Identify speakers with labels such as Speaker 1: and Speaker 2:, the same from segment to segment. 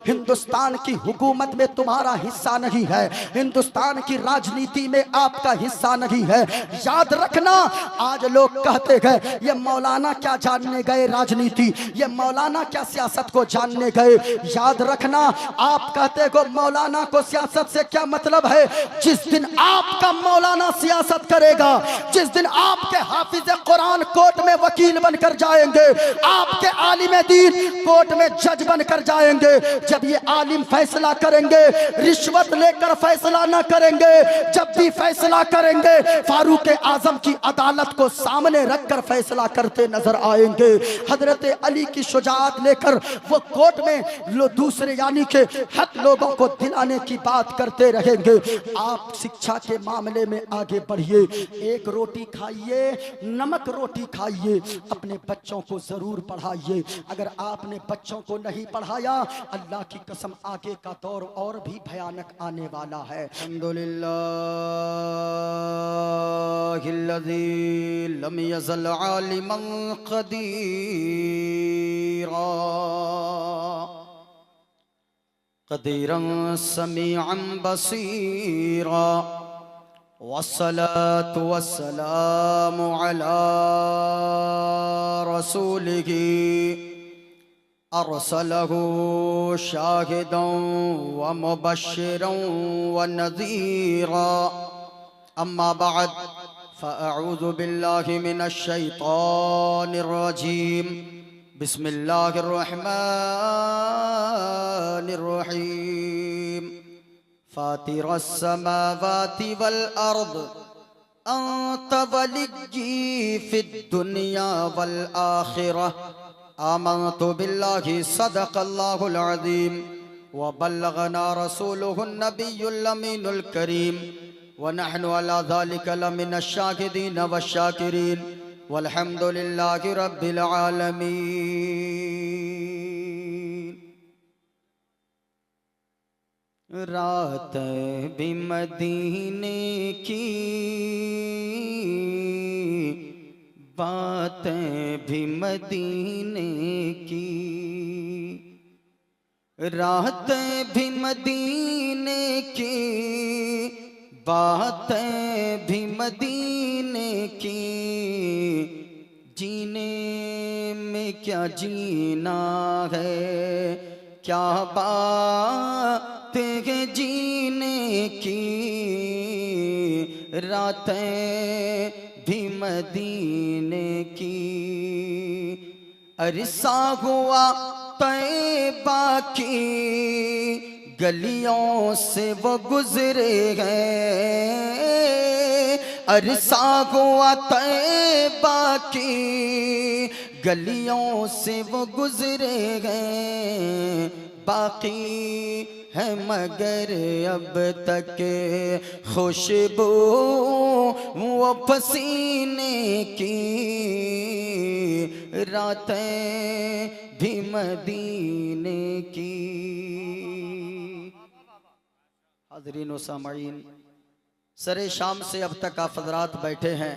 Speaker 1: हिंदुस्तान की हुकूमत में तुम्हारा हिस्सा नहीं है, हिंदुस्तान की राजनीति में आपका हिस्सा नहीं है। याद रखना, आज लोग कहते गए ये मौलाना क्या जानने गए राजनीति, ये मौलाना क्या सियासत को जानने गए। याद रखना, आप कहते हो मौलाना को सियासत से क्या मतलब है। जिस दिन आपका मौलाना सियासत करेगा, जिस दिन आपके हाफिज कुरान कोर्ट में वकील बनकर जाएंगे, आपके आलिम दीन कोर्ट में जज बनकर जाएंगे, जब ये आलिम फैसला करेंगे रिश्वत लेकर फैसला न करेंगे, जब भी फैसला करेंगे फारूक आजम की अदालत को सामने रखकर फैसला करते नजर आएंगे। हजरत अली की शुजाअत लेकर वो कोर्ट में दूसरे यानी के हक लोगों को दिलाने की बात करते रहेंगे। आप शिक्षा के मामले में आगे बढ़िए, एक रोटी खाइए, नमक रोटी खाइए, अपने बच्चों को जरूर पढ़ाइए। अगर आपने बच्चों को नहीं पढ़ाया, अल्लाह की कसम आगे का दौर और भी भयानक आने वाला है।
Speaker 2: अल्हम्दुलिल्लाहिल्लज़ी लम यज़ल आलिमन क़दीरा क़दीरन समीअन बसीरा वस्सलातु वस्सलामु अला रसूलिही अरसलहु शाहिदन व मुबश्शिरन व नज़ीरा। अम्मा बअद फ़अऊज़ु बिल्लाहि मिनश शैतानिर रजीम। बिस्मिल्लाहिर रहमानिर रहीम। फातिरस समावाति वल अर्द अंत वलिय्यी फिद दुनिया वल आखिरह। आमनतु बिल्लाहि सदक़ल्लाहुल अज़ीम व बल्लगना रसूलुहुन नबियुल अमीनुल करीम व नहनु अला ज़ालिका लमिनश शाहिदीन वश्शाकिरीन वल्हम्दुलिल्लाहि रब्बिल आलमीन। रात भी मदीने की, बातें भी मदीने की, रातें भी मदीने की, बातें भी मदीने की। जीने में क्या जीना है, क्या बातें हैं जीने की। रातें भी मदीने की। अरसा हुआ तैबा की गलियों से वो गुजरे हैं। अरसा हुआ तैबा की गलियों से वो गुजरे हैं। बाकी है मगर अब तक खुशबू वो पसीने की। रातें भी मदीने की। हाज़रीन व सामईन, सरे शाम से अब तक आप हज़रात बैठे हैं।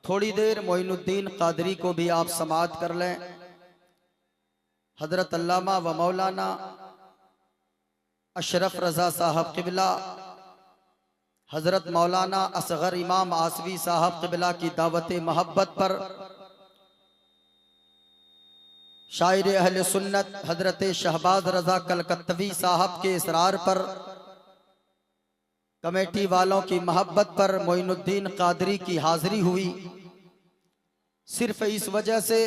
Speaker 2: थोड़ी देर मोइनुद्दीन क़ादरी को भी आप समाअत कर लें। हज़रत अल्लामा व मौलाना अशरफ रज़ा साहब क़िबला, हज़रत मौलाना असग़र इमाम आसवी साहब क़िबला की दावत मोहब्बत पर शायर अहले सुन्नत हज़रत शहबाज रज़ा कलकत्तवी साहब के इसरार पर, कमेटी वालों की मोहब्बत पर मोइनुद्दीन क़ादरी की हाज़िरी हुई। सिर्फ इस वजह से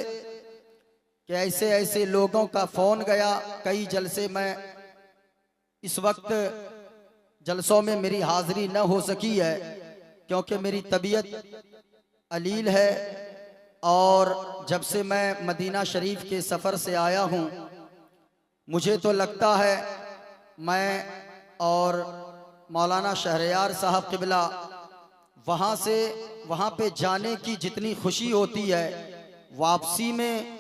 Speaker 2: कि ऐसे ऐसे लोगों का फ़ोन गया। कई जलसे में इस वक्त जलसों में मेरी हाज़िरी न हो सकी है, क्योंकि मेरी तबीयत अलील है। और जब से मैं मदीना शरीफ के सफ़र से आया हूँ, मुझे तो लगता है मैं और मौलाना शहरयार साहब क़िबला वहाँ पे जाने की जितनी खुशी होती है, वापसी में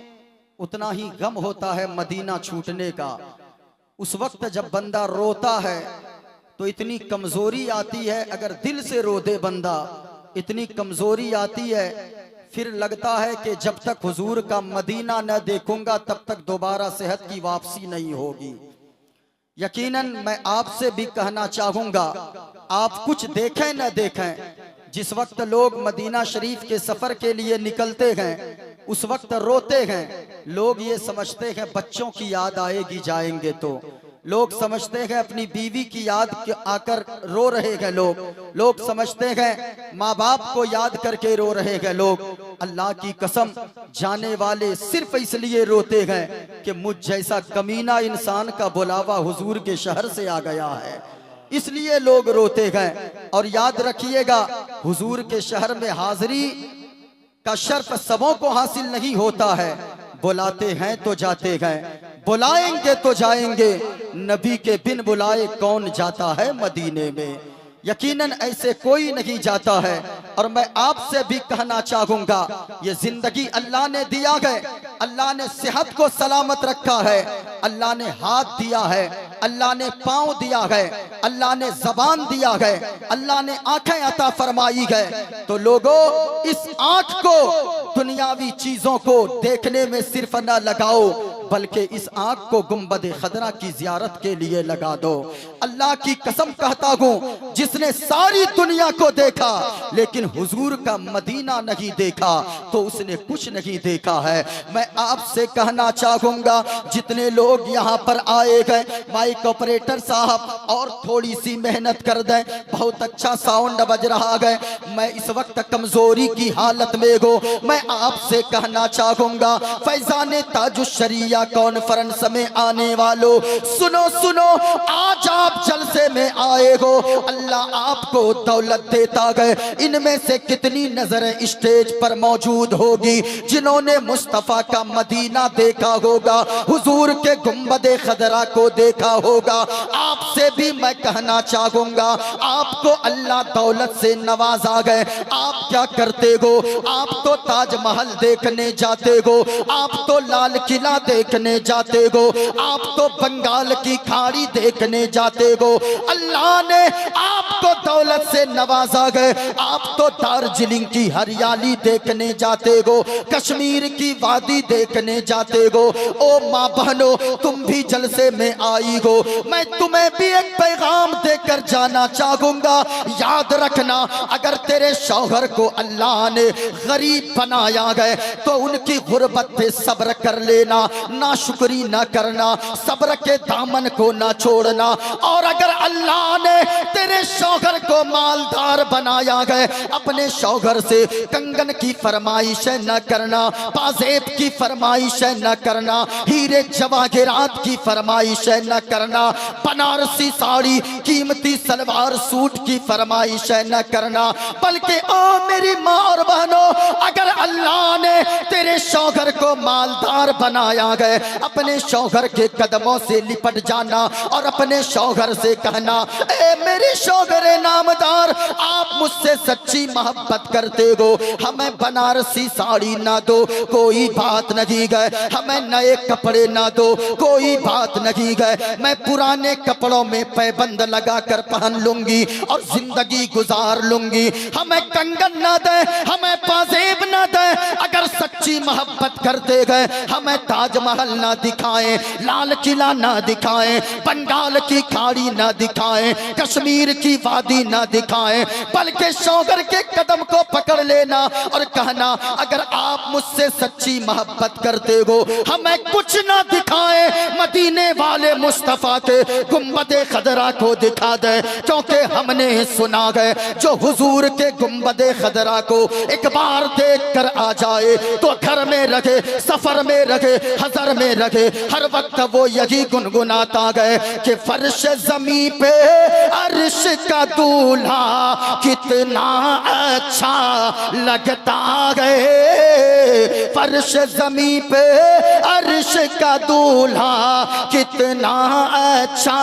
Speaker 2: उतना ही गम होता है मदीना छूटने का। उस वक्त जब बंदा रोता है तो इतनी कमज़ोरी आती है, अगर दिल से रो दे बंदा इतनी कमज़ोरी आती है, फिर लगता है कि जब तक हुजूर का मदीना न देखूंगा तब तक दोबारा सेहत की वापसी नहीं होगी। यकीनन मैं आपसे भी कहना चाहूँगा, आप कुछ देखें न देखें, जिस वक्त लोग मदीना शरीफ के सफ़र के लिए निकलते हैं उस वक्त रोते हैं। लोग ये समझते हैं बच्चों की याद आएगी जाएंगे तो, लोग समझते हैं अपनी बीवी की याद आकर रो रहे हैं लोग समझते हैं माँ बाप को याद करके रो रहे हैं लोग। अल्लाह की कसम, जाने वाले सिर्फ इसलिए रोते हैं कि मुझ जैसा कमीना इंसान का बुलावा हुजूर के शहर से आ गया है, इसलिए लोग रोते हैं। और याद रखिएगा, हुजूर के शहर में हाजिरी का शर्फ सबों को हासिल नहीं होता है। बुलाते हैं तो जाते हैं, बुलाएंगे तो जाएंगे, नबी के बिन बुलाए कौन जाता है मदीने में। यकीनन ऐसे कोई नहीं जाता है। और मैं आपसे भी कहना चाहूंगा, ये जिंदगी अल्लाह ने दिया है, अल्लाह ने सेहत को सलामत रखा है, अल्लाह ने हाथ दिया है, अल्लाह ने पांव दिया है, अल्लाह ने जबान दिया है, अल्लाह ने आंखें अता फरमाई है। तो लोगों, इस आंख को दुनियावी चीजों को देखने में सिर्फ न लगाओ, बल्कि इस आंख को गुंबद खदरा की जियारत के लिए लगा दो। अल्लाह की कसम कहता हूँ, जिसने सारी दुनिया को देखा लेकिन हुजूर का मदीना नहीं देखा तो उसने कुछ नहीं देखा है। मैं आपसे कहना चाहूंगा, जितने लोग यहाँ पर आए गए, माइक ऑपरेटर साहब और थोड़ी सी मेहनत कर दें, बहुत अच्छा साउंड बज रहा है। मैं इस वक्त कमजोरी की हालत में हूँ। मैं आपसे कहना चाहूंगा, फैजान ताजुश्शरिया कॉन्फ्रेंस में आने वालों, सुनो सुनो, आज आप जलसे में आए हो, अल्लाह आपको दौलत देता है। इनमें से कितनी नजरें स्टेज पर मौजूद होगी जिन्होंने मुस्तफा का मदीना देखा होगा, हुजूर के गुंबदे खदरा को देखा होगा। आपसे भी मैं कहना चाहूंगा, आपको अल्लाह दौलत से नवाजा गए, आप क्या करते हो? आप तो ताजमहल देखने जाते हो, आप तो लाल किला देखने जाते हो, आप तो बंगाल की खाड़ी देखने जाते हो। अल्लाह ने आपको दौलत से नवाजा गए, आप तो दार्जिलिंग की हरियाली देखने जाते हो, कश्मीर की वादी देखने जाते हो। ओ माँ बहनों, तुम भी जलसे में आई हो, मैं तुम्हें भी एक पैगाम देकर जाना चाहूंगा। याद रखना, अगर तेरे शौहर को अल्लाह ने गरीब बनाया गए तो उनकी गुर्बत पे सब्र कर लेना, नाशुक्री ना करना, सब्र के दामन को ना छोड़ना। और अगर अल्लाह ने तेरे शौहर को मालदार बनाया गए, अपने शौहर से कंगन की फरमाइश न करना, पाजेब की फरमाइश न करना, हीरे जवाहरात की फरमाइश न करना, बनारसी साड़ी, कीमती सलवार सूट की फरमाइश न करना। बल्कि ओ मेरी माँ और बहनों, अगर अल्लाह ने तेरे शौहर को मालदार बनाया गए, अपने शौहर के कदमों से लिपट जाना और अपने शौहर से कहना, ए मेरे शौहर नामदार, आप मुझसे सच्ची मोहब्बत करते हो, हमें बनारसी साड़ी ना दो, कोई बात नहीं गए, हमें नए कपड़े ना दो, कोई बात नहीं गए, मैं पुराने कपड़ों में पैबंद लगाकर पहन लूंगी और जिंदगी गुजार लूंगी। हमें कंगन ना दे, हमें पाजेब ना दे, अगर सच्ची मोहब्बत करते गए, हमें ताजमहल ना दिखाएं, लाल किला ना दिखाएं, बंगाल की खाड़ी ना दिखाएं, कश्मीर की वादी ना दिखाएं, बल्कि शौहर के कदम को पकड़ लेना और कहना, अगर आप मुझसे सच्ची मोहब्बत करते हो, हमें कुछ ना दिखाएं, मदीने वाले मुस्तफा के गुंबदे खदरा को दिखा दे। क्योंकि हमने सुना गए, जो हुजूर के गुंबदे खदरा को एक बार देख कर आ जाए तो घर में रखे, सफर में रखे, हजर में रखे, हर वक्त वो यही गुनगुनाता गए कि फर्श जमी पे अर्श का दूल्हा कितना अच्छा लगता है, फर्श जमी पे अर्श का दूल्हा कितना अच्छा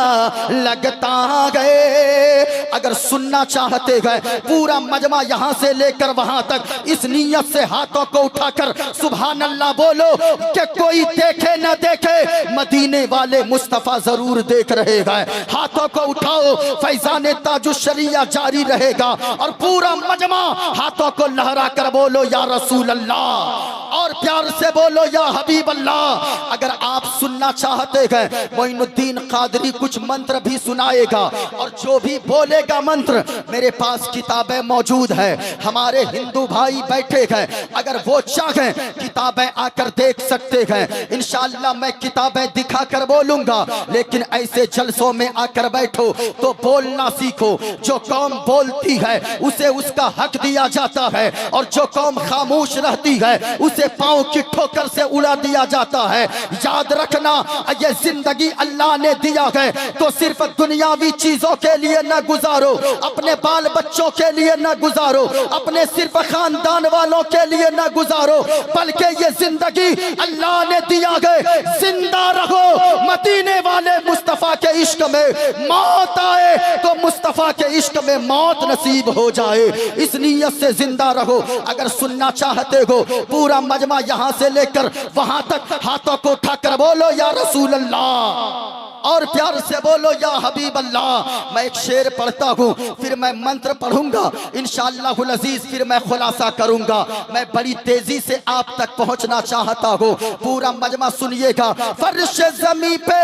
Speaker 2: लगता है। अगर सुनना चाहते गए, पूरा मजमा यहाँ से लेकर वहां तक इस नीयत से हाथों को उठाकर सुभान अल्लाह बोलो कि कोई देखे न देखे, मदीने वाले मुस्तफा जरूर देख रहे हैं। हाथों को उठाओ, फैजान ताजुश्शरिया जारी रहेगा और पूरा मजमा हाथों को लहरा कर बोलो या रसूल अल्लाह।
Speaker 1: और प्यार से बोलो या हबीब अल्लाह। अगर आप सुनना चाहते हैं मोइनुद्दीन कादरी कुछ मंत्र भी सुनाएगा, और जो भी बोलेगा मंत्र, मेरे पास किताबें मौजूद है, हमारे हिंदू भाई बैठे हैं, अगर वो चाहें किताबें आकर देख सकते हैं। इंशाअल्लाह मैं किताबें दिखा कर बोलूंगा, लेकिन ऐसे जलसों में आकर बैठो तो बोलना सीखो। जो कौम बोलती है उसे उसका हक दिया जाता है, और जो कौम खामोश रहती है उसे पांव की ठोकर से उड़ा दिया जाता है। याद रखना, ये जिंदगी अल्लाह ने दिया है तो सिर्फ दुनियावी चीजों के लिए न गुजारो, अपने बाल बच्चों के लिए न गुजारो, अपने सिर्फ खानदान वालों के लिए न गुजारो, बल्कि ये जिंदगी अल्लाह ने दिया है। जिंदा रहो मदीने वाले मुस्तफा के इश्क में, मौत आए तो मुस्तफा के इश्क में मौत नसीब हो जाए, इस नीयत से जिंदा रहो। अगर सुनना चाहते हो पूरा मजमा यहाँ से लेकर वहां तक हाथों को उठाकर बोलो या रसूल अल्लाह, और प्यार से बोलो या हबीब अल्लाह। मैं एक शेर पढ़ता हूँ, फिर मैं मंत्र पढ़ूंगा इंशाअल्लाहुल अजीज, फिर मैं खुलासा करूंगा। मैं बड़ी तेजी से आप तक पहुंचना चाहता हूँ, पूरा मजमा सुनिएगा। फर्श ज़मीं पे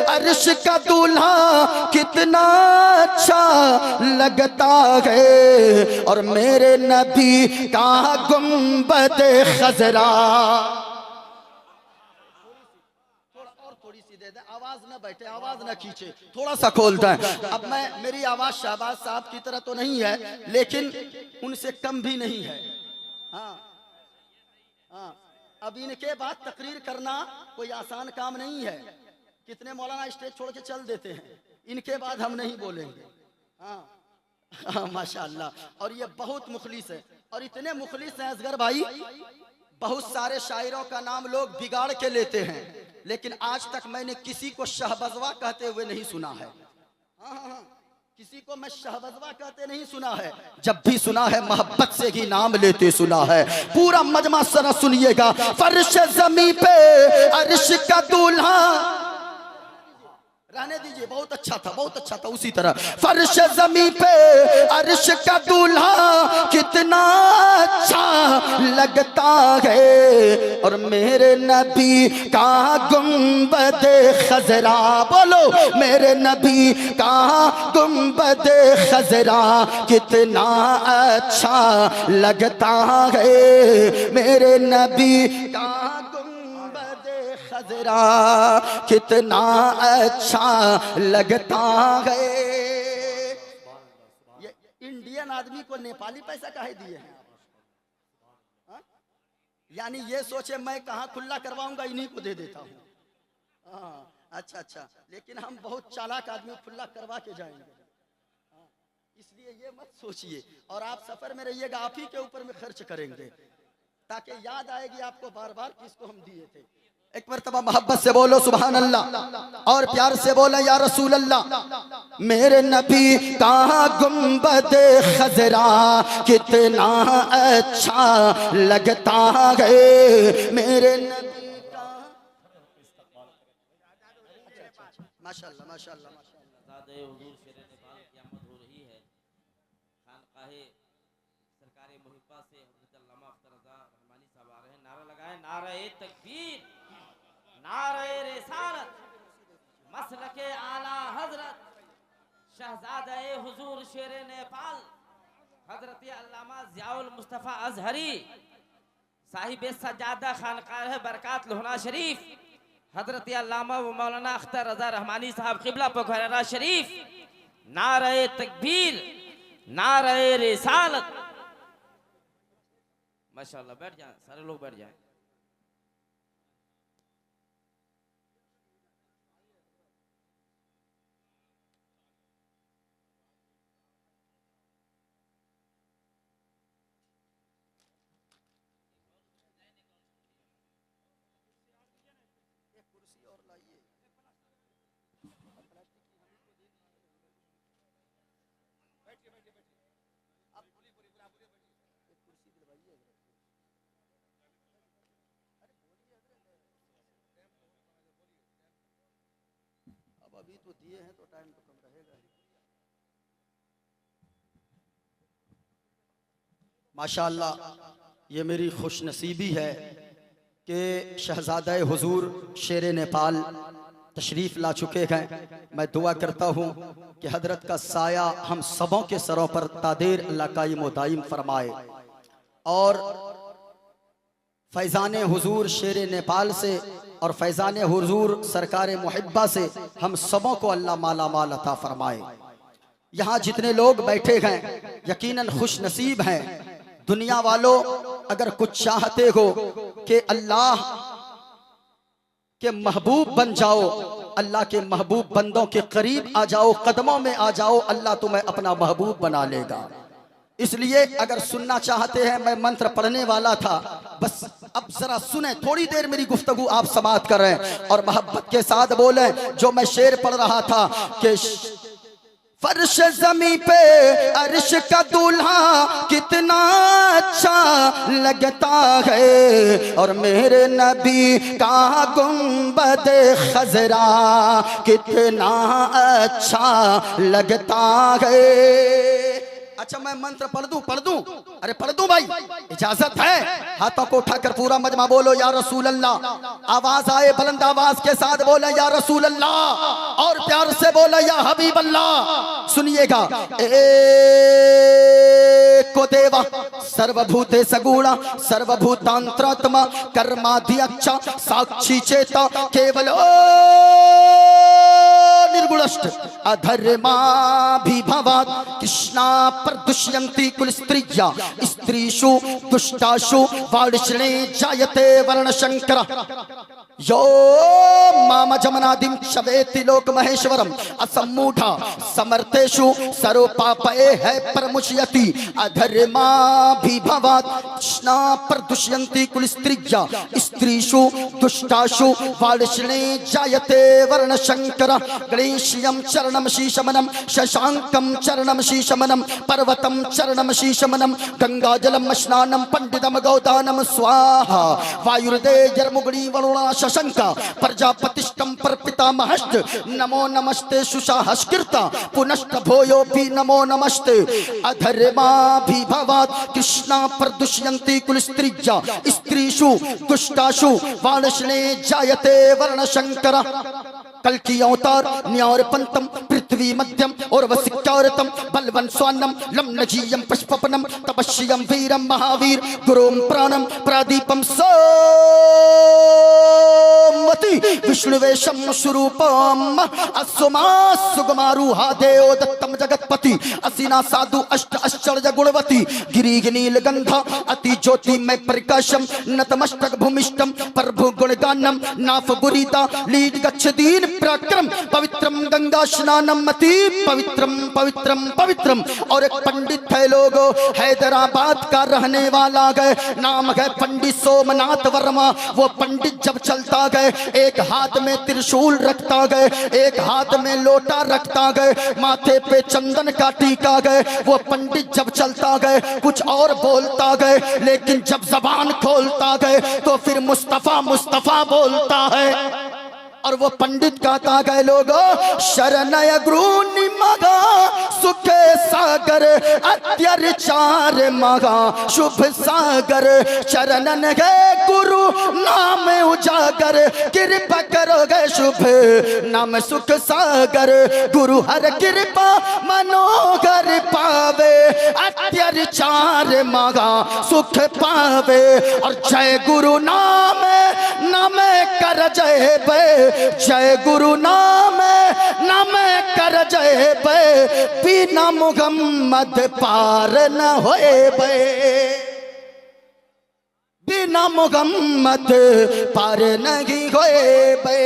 Speaker 1: अर्श का दूल्हा कितना अच्छा लगता है, और मेरे नबी का गुंबद खजरा। आवाज ना बैठे, आवाज ना खींचे, थोड़ा सा खोलता है। अब मैं, मेरी आवाज शहबाज साहब की तरह तो नहीं है, लेकिन उनसे कम भी नहीं है। हाँ हाँ, अब इनके बाद तकरीर करना कोई आसान काम नहीं है। कितने मौलाना स्टेज छोड़ के चल देते हैं, इनके बाद हम नहीं बोलेंगे। हाँ माशाअल्लाह। और ये बहुत मुखलिस है, और इतने मुखलिस हैं असगर भाई, बहुत सारे शायरों का नाम लोग बिगाड़ के लेते हैं, लेकिन आज तक मैंने किसी को शहबजवा कहते हुए नहीं सुना है। हाँ, किसी को मैं शहबजवा कहते नहीं सुना है, जब भी सुना है मोहब्बत से ही नाम लेते सुना है। पूरा मजमा सरा सुनिएगा। फर्श ज़मीं पे अर्श का दूल्हा, रहने दीजिए, बहुत अच्छा था, बहुत अच्छा था। उसी तरह फर्श ज़मीं पे अर्श का दूल्हा कितना अच्छा लगता है, और मेरे नबी का गुंबद खजरा, बोलो मेरे नबी का गुंबद खजरा कितना अच्छा लगता है, मेरे नबी का खजरा कितना अच्छा लगता है। ये इंडियन आदमी को नेपाली पैसा काहे दिए हैं? यानी ये सोचे मैं कहाँ खुला करवाऊंगा, इन्हीं को दे देता हूँ। अच्छा अच्छा, लेकिन हम बहुत चालाक आदमी, खुला करवा के जाएंगे। इसलिए ये मत सोचिए, और आप सफर में रहिएगा, आप ही के ऊपर में खर्च करेंगे, ताकि याद आएगी आपको बार बार किसको हम दिए थे। एक मरतबा मोहब्बत से बोलो सुभान अल्लाह, और प्यार से बोलो या रसूल अल्लाह। मेरे नबी का गुंबद खजरा कितना अच्छा लगता है, मेरे नबी का। माशाअल्लाह माशाअल्लाह
Speaker 3: नारे तकबीर, नारे रिसालत, मसलके आला हजरत, शहजादे हुजूर शेर नेपाल, हजरत अल्लामा ज़ियाउल मुस्तफ़ा अज़हरी, साहिब सज्जादा खानकाह बरकात लोहना शरीफ, हजरत अल्लामा व मौलाना अख्तर रज़ा रहमानी साहब क़िबला पोखरा शरीफ। नारे तकबीर, नारे रिसालत। माशाअल्लाह, बैठ जाएं, सारे लोग बैठ जाएं।
Speaker 1: अभी तो दिए हैं तो टाइम तो कम रहेगा ही। माशाअल्लाह, ये मेरी खुशनसीबी है
Speaker 2: कि शहजादा हुजूर शेर नेपाल तशरीफ़ ला चुके हैं। मैं दुआ करता हूँ कि हजरत का साया हम सबों के सरों पर तादेर अल्लाह कायम व दायम फरमाए और फैज़ान हुजूर शेर नेपाल से और फैज़ान हुजूर सरकार मुहिब्बा से हम सबों को अल्लाह माला माल अता फरमाए। यहाँ जितने लोग बैठे हैं यकीनन खुश नसीब हैं। दुनिया वालों, अगर कुछ चाहते हो कि अल्लाह के महबूब बन जाओ, अल्लाह के महबूब बंदों के करीब आ जाओ, कदमों में आ जाओ, अल्लाह तुम्हें अपना महबूब बना लेगा। इसलिए अगर सुनना चाहते हैं, मैं मंत्र पढ़ने वाला था, बस अब जरा सुने, थोड़ी देर मेरी गुफ्तगू आप समाप्त कर रहे हैं और मोहब्बत के साथ बोले जो मैं शेर पढ़ रहा था कि फर्श ज़मीं पे अर्श का दूल्हा कितना अच्छा लगता है और मेरे नबी का गुंबद खजरा कितना अच्छा लगता है। अच्छा मैं मंत्र पढ़ दूं? अरे पढ़ दूं भाई, इजाजत है? हाथों को उठाकर पूरा मजमा बोलो या रसूल अल्लाह। आवाज आए बुलंद आवाज के साथ बोले या रसूल अल्लाह और प्यार से बोले या हबीब अल्लाह। सुनिएगा, को देवा सर्वभूते सगुणा सर्वभूतांतरात्मा कर्माध्यक्ष साक्षी चेता केवल निर्गुणष्ट अधर्माभिभवात् कृष्णा प्रदुष्यन्ति कुल स्त्रिया स्त्रीषु दुष्टाषु वार्ष्णे जायते वर्णशंकर यो माम जमनादिं शवेति लोक महेश्वरम असम्मूढ़ा समर्थेषु सर्वपापये है परमुच्यति अधर्माभिभवात् कृष्णा प्रदुष्यन्ति कुल स्त्रिया स्त्रीषु दुष्टाषु वार्ष्णे जायते वर्णशंकर गणेश्यं चरणं शीशमनं शशांकं चरणं शीशमनं पर्वतं चरणं शीशमनं गंगाजलं स्नानं पंडितं गौदानं स्वाहा वायुर्देयर्मुगणी वरुणा शशंका प्रजापतिष्टं परपितामहश्च नमो नमस्ते सुषाहस्कृता पुनश्च भूयोऽपि नमो नमस्ते अधर्माभिभवात् कृष्णा प्रदुष्यन्ति कुल स्त्रिया स्त्रीषु दुष्टाषु वार्ष्णे जायते वर्णशंकर कल की अवतार न्यार पंतम पृथ्वी मध्यम और वसिक्कारतम बलवन स्वान्नम लम नजीयम पुष्पपनम तपस्यम वीरम महावीर गुरुम प्राणम प्रादीपम सोमवती विष्णुवेशम स्वरूपम असुमा सुगमारूहा देव दत्तम जगतपति असीना साधु अष्ट आश्चर्य गुणवती गिरिनील गंधा अति ज्योतिमय प्रकाशम नतमस्तक भूमिष्टम प्रभु गुणगानम नाफ गुरीता लीड गच्छदीन प्रक्रम पवित्रम गंगा स्नानम अति पवित्रम पवित्रम पवित्रम। और एक पंडित है लोगो हैदराबाद का रहने वाला गए, नाम है पंडित सोमनाथ वर्मा। वो पंडित जब चलता गए एक हाथ में त्रिशूल रखता गए, एक हाथ में लोटा रखता गए, माथे पे चंदन का टीका गए। वो पंडित जब चलता गए कुछ और बोलता गए, लेकिन जब जबान खोलता गए तो फिर मुस्तफा मुस्तफा बोलता है। और वो पंडित कहता गए लोगो शरणय गुरु मगा सुखे सागर अत्याचार मगा शुभ सागर चरणन गए गुरु नाम उजागर कृपा करोगे शुभ नाम सुख सागर गुरु हर कृपा मनोगर पावे अत्याचार मगा सुख पावे। और जय गुरु नाम नाम कर जय बे जय गुरु नाम नाम कर जय बे बिना मुहम्मद पार न होए बे बिना मुहम्मद पार नहीं होए बे।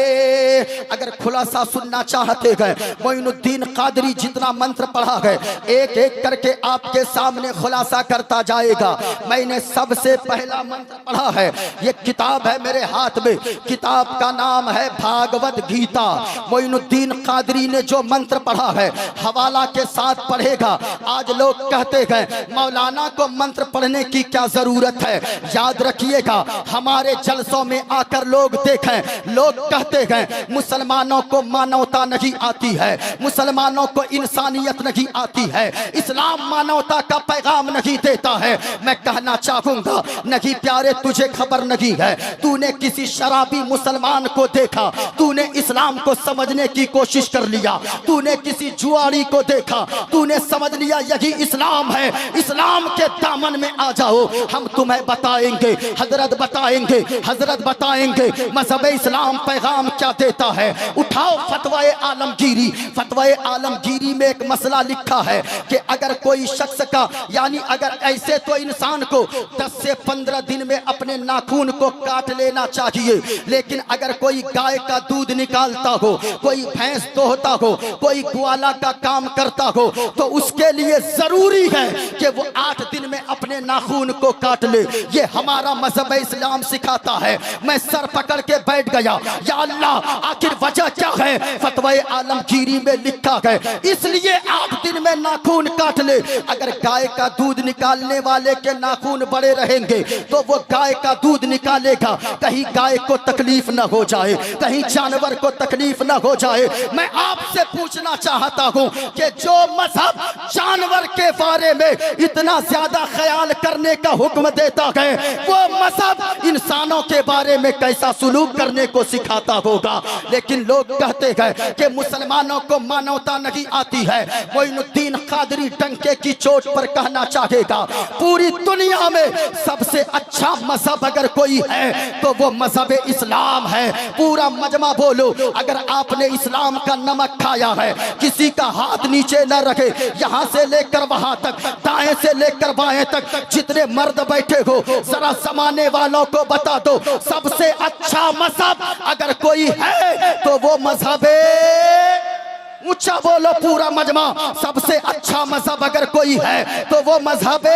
Speaker 2: अगर खुलासा सुनना चाहते हैं, मोइनुद्दीन कादरी जितना मंत्र पढ़ा है एक एक करके आपके सामने खुलासा करता जाएगा। मैंने सबसे पहला मंत्र पढ़ा है, ये किताब है मेरे हाथ में, किताब का नाम है भागवत गीता। मोइनुद्दीन कादरी ने जो मंत्र पढ़ा है हवाला के साथ पढ़ेगा। आज लोग कहते हैं मौलाना को मंत्र पढ़ने की क्या जरूरत है। याद
Speaker 1: रखिएगा, हमारे जलसों में आकर लोग देखें, लोग कहते हैं मुसलमानों को मानवता नहीं आती है, मुसलमानों को इंसानियत नहीं आती है, इस्लाम मानवता का पैगाम नहीं देता है। मैं कहना चाहूंगा नहीं प्यारे, तुझे खबर नहीं है, तूने किसी शराबी मुसलमान को देखा, तूने इस्लाम को समझने की कोशिश कर लिया, तूने किसी जुआरी को देखा, तूने समझ लिया यही इस्लाम है, इस्लाम के दामन में आ जाओ, हम तुम्हें बताएंगे, हजरत बताएंगे, हजरत बताएंगे मजहब इस्लाम पैगाम क्या देता है। उठाओ फतवाए आलमगीरी, फतवाए आलमगीरी में एक मसला लिखा है कि अगर कोई शख्स का, यानी अगर ऐसे तो इंसान को 10 से 15 दिन में अपने नाखून को काट लेना चाहिए, लेकिन अगर कोई गाय का दूध निकालता हो, कोई भैंस दोहता हो, कोई ग्वाला का काम करता हो, तो उसके लिए जरूरी है कि वो 8 दिन में अपने नाखून को काट ले। ये हमारा मजहब इस्लाम सिखाता है। मैं सर पकड़ के बैठ गया, या अल्लाह आखिर वजह क्या है? फतवाए आलमगीरी में लिखा है इसलिए 8 दिन में नाखून काट ले। अगर गाय का दूध निकालने वाले के नाखून बड़े रहेंगे तो वो गाय का दूध निकालेगा, कहीं गाय को तकलीफ न हो जाए, कहीं जानवर को तकलीफ न हो जाए। मैं आपसे पूछना चाहता हूं कि जो मजहब जानवर के बारे में इतना ज्यादा ख्याल करने का हुक्म देता है, वो मजहब इंसानों के बारे में कैसा सुलूक करने को सिखाता होगा। लेकिन लोग कहते हैं कि मुसलमानों को मानवता नहीं आती है। मोइनुद्दीन कादरी डंके की चोट पर कहना चाहेगा, पूरी दुनिया में सबसे अच्छा मजहब अगर कोई है तो वो मजहब इस्लाम है। पूरा मजमा बोलो, अगर आपने इस्लाम का नमक खाया है, किसी का हाथ नीचे न रखे, यहाँ से लेकर वहां तक, दाएं से लेकर बाएं तक, जितने मर्द बैठे हो जरा समाने वालों को बता दो, सबसे अच्छा मजहब अगर कोई है तो वो मजहब, ऊंचा बोलो पूरा मजमा, सबसे अच्छा मजहब अगर कोई है तो वो मजहब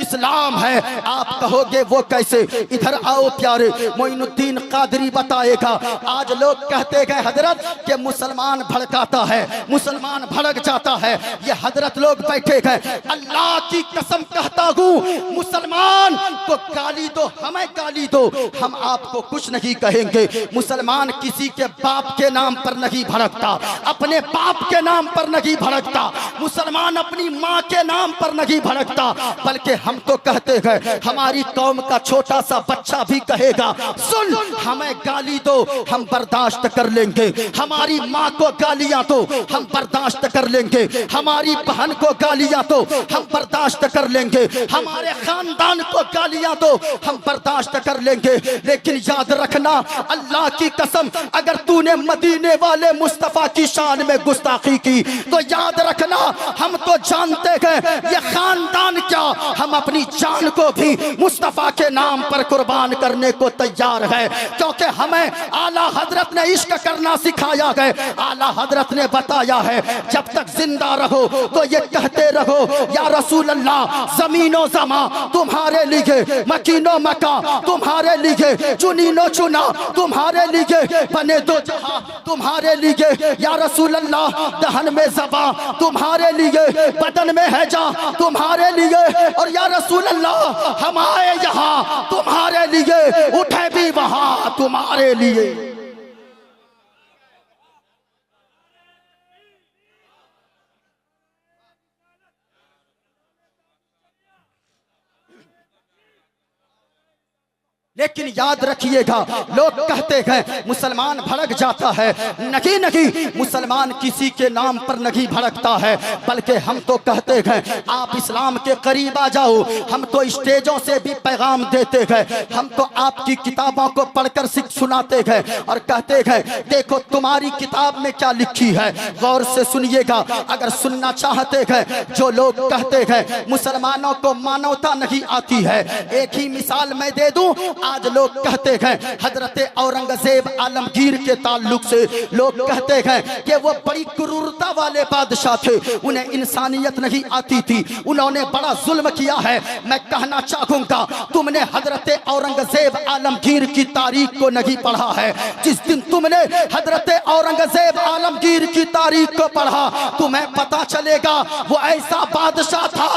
Speaker 1: इस्लाम है। आप कहोगे वो कैसे? इधर आओ प्यारे, मोइनुद्दीन कादरी बताएगा। आज लोग कहते हैं हजरत के मुसलमान भड़काता है, मुसलमान भड़क जाता है। ये हजरत लोग बैठे हैं, अल्लाह की कसम कहता हूँ मुसलमान को गाली दो, हमें गाली दो, हम आपको कुछ नहीं कहेंगे। मुसलमान किसी के बाप के नाम पर नहीं भड़कता, अपने बाप के नाम पर नहीं भड़कता, मुसलमान अपनी माँ के नाम पर नहीं भड़कता, बल्कि हम तो कहते हैं, हमारी कौम का छोटा सा बच्चा भी कहेगा सुन हमें गाली दो हम बर्दाश्त कर लेंगे, हमारी माँ को गालियां दो हम बर्दाश्त कर लेंगे, हमारी बहन को गालियां दो हम बर्दाश्त कर लेंगे, हमारे खानदान को गालियां दो हम बर्दाश्त कर लेंगे। लेकिन याद रखना, अल्लाह की कसम, अगर तूने मदीने वाले मुस्तफा की शान में गुस्ताखी की तो याद रखना, हम तो जानते हैं ये खानदान क्या, हम अपनी जान को भी मुस्तफा के नाम पर कुर्बान करने को तैयार है, क्योंकि हमें आला हजरत ने इश्क करना सिखाया है। आला हजरत ने बताया है जब तक जिंदा रहो तो ये कहते रहो, या रसूल अल्लाह जमीनो जमा तुम्हारे लिए, मकीनो मका तुम्हारे लिए, चुनीनो चुना तुम्हारे लिए, बने दो जहां तुम्हारे लिए, या रसूल अल्लाह दहन में ज़बा तुम्हारे लिए, बदन में है जा तुम्हारे लिए, और या रसूल अल्लाह हम आए यहाँ तुम्हारे लिए, उठे भी वहां तुम्हारे लिए। लेकिन याद रखिएगा, लोग कहते हैं मुसलमान भड़क जाता है, नहीं नहीं, मुसलमान किसी के नाम पर नहीं भड़कता है, बल्कि हम तो कहते हैं आप इस्लाम के करीब आ जाओ। हम तो स्टेजों से भी पैगाम देते हैं, हम तो आपकी किताबों को पढ़कर सुनाते हैं और कहते हैं देखो तुम्हारी किताब में क्या लिखी है, गौर से सुनिएगा। अगर सुनना चाहते हैं, जो लोग कहते हैं मुसलमानों को मानवता नहीं आती है, एक ही मिसाल मैं दे दूं, आज लोग कहते हैं हजरत औरंगजेब आलमगीर के ताल्लुक से लोग कहते हैं कि वो बड़ी क्रूरता वाले बादशाह थे, उन्हें इंसानियत नहीं आती थी, उन्होंने बड़ा जुल्म किया है। मैं कहना चाहूंगा तुमने हजरत औरंगजेब आलमगीर की तारीख को नहीं पढ़ा है। जिस दिन तुमने हजरत औरंगजेब आलमगीर की तारीख को पढ़ा तुम्हें पता चलेगा वो ऐसा बादशाह था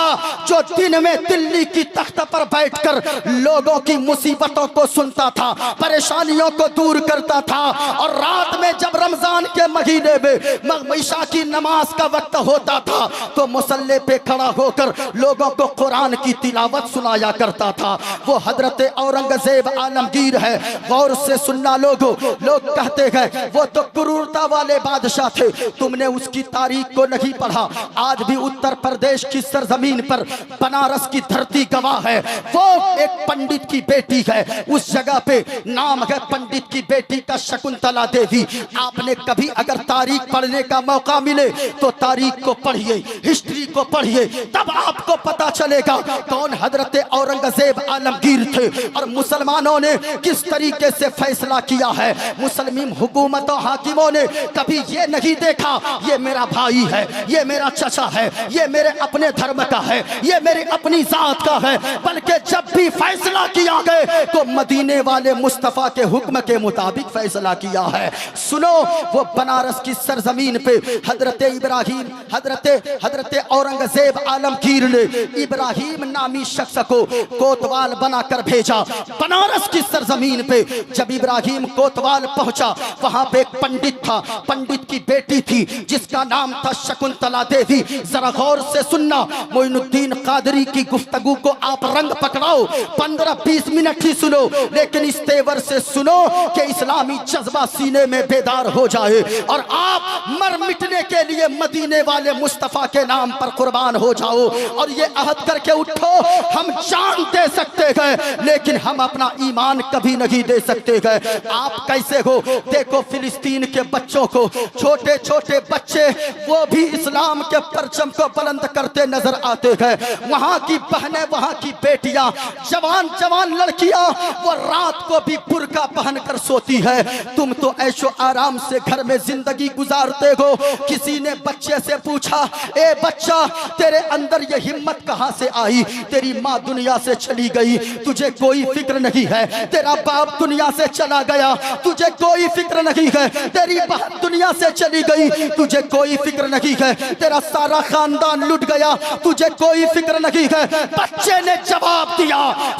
Speaker 1: जो दिन में दिल्ली की तख्त पर बैठकर लोगों की मुसीबतों को सुनता था, परेशानियों को दूर करता था, और रात में जब रमजान के महीने में ईशा की नमाज का वक्त होता था तो मुसल्ले पे खड़ा होकर लोगों को कुरान की तिलावत सुनाया करता था। वो हजरत औरंगजेब आलमगीर है, गौर से सुनना लोगों। लोग कहते हैं वो तो क्रूरता वाले बादशाह थे, तुमने उसकी तारीख को नहीं पढ़ा। आज भी उत्तर प्रदेश की सरजमीन पर बनारस की धरती गवाह है, वो एक पंडित की बेटी है, उस जगह पे नाम है पंडित की बेटी का शकुंतला देवी। आपने कभी अगर तारीख पढ़ने का मौका मिले तो तारीख को पढ़िए, हिस्ट्री को पढ़िए, तब आपको पता चलेगा कौन हजरत औरंगजेब आलमगीर थे और मुसलमानों ने किस तरीके से फैसला किया है। मुस्लिम हुकूमतों हाकिमों ने कभी ये नहीं देखा ये मेरा भाई है, ये मेरा चचा है, ये मेरे अपने धर्म का है, ये मेरी अपनी जात का है, बल्कि जब भी फैसला किया गया तो मदीने वाले मुस्तफा के हुक्म के मुताबिक फैसला किया है। सुनो, वो बनारस की सरजमीन पे हजरत इब्राहिम हजरत औरंगजेब आलमगीर ने इब्राहिम नामी शख्स को कोतवाल बनाकर भेजा बनारस की सरजमीन पे। जब इब्राहिम कोतवाल पहुंचा वहां पे एक पंडित था, पंडित की बेटी थी जिसका नाम था शकुंतला देवी। जरा गौर से सुनना, मोइनुद्दीन कादरी की गुफ्तगू को आप रंग पकड़ाओ, 15-20 मिनट ही सुनो, लेकिन इस तेवर से सुनो कि इस्लामी जज्बा सीने में बेदार हो जाए और आप मर मिटने के लिए मदीने वाले मुस्तफा के नाम पर कुर्बान हो जाओ। और ये अहद करके उठो, हम जान दे सकते हैं लेकिन हम अपना ईमान कभी नहीं दे सकते हैं। आप कैसे हो, देखो फिलिस्तीन के बच्चों को, छोटे छोटे बच्चे वो भी इस्लाम के परचम को बुलंद करते नजर आते हैं। वहां की बहनें, वहां की बेटियां, जवान जवान लड़कियां वो रात को भी बुर्का पहनकर सोती है। तुम तो ऐशो आराम से घर में जिंदगी गुजारते हो। किसी ने बच्चे से पूछा, ए बच्चा तेरे अंदर ये हिम्मत कहां से आई? तेरी माँ दुनिया से चली गई, तुझे कोई फिक्र नहीं है। तेरा बाप दुनिया से चला गया, तुझे कोई फिक्र नहीं है। तेरी बहन दुनिया से चली गई, तुझे कोई फिक्र नहीं है। तेरा सारा खानदान लुट गया, तुझे कोई फिक्र नहीं है। बच्चे ने जवाब दिया,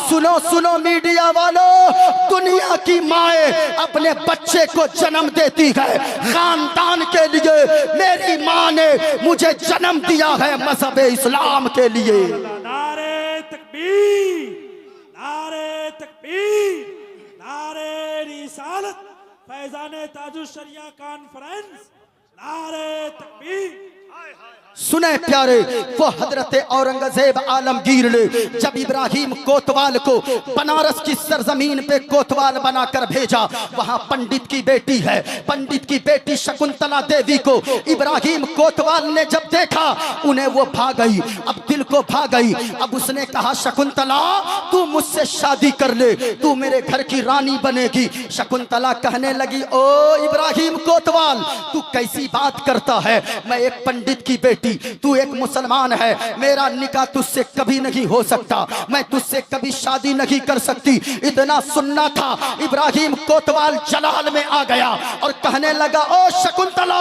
Speaker 1: सुनो सुनो मीडिया वालों, दुनिया की माएँ अपने बच्चे को जन्म देती है खानदान के लिए। मेरी माँ ने मुझे जन्म दिया है मजहब इस्लाम के लिए।
Speaker 4: नारे तकबीर, नारे तकबीर, नारे रिसालत, फैजाने ताजुश शरिया कॉन्फ्रेंस, नारे तकबीर।
Speaker 1: सुने प्यारे, वो हजरत औरंगजेब आलमगीर ने जब इब्राहिम कोतवाल को बनारस की सरजमीन पे कोतवाल बनाकर भेजा, वहां पंडित की बेटी है, पंडित की बेटी शकुंतला देवी को इब्राहिम कोतवाल ने जब देखा उन्हें वो भाग गई, अब दिल को भाग गई। अब उसने कहा, शकुंतला तू मुझसे शादी कर ले, तू मेरे घर की रानी बनेगी। शकुंतला कहने लगी, ओ इब्राहिम कोतवाल तू कैसी बात करता है? मैं एक पंडित की बेटी, तू एक मुसलमान है, मेरा निकाह तुझसे कभी नहीं हो सकता, मैं तुझसे कभी शादी नहीं कर सकती। इतना सुनना था, इब्राहिम कोतवाल जलाल में आ गया और कहने लगा, ओ शकुंतला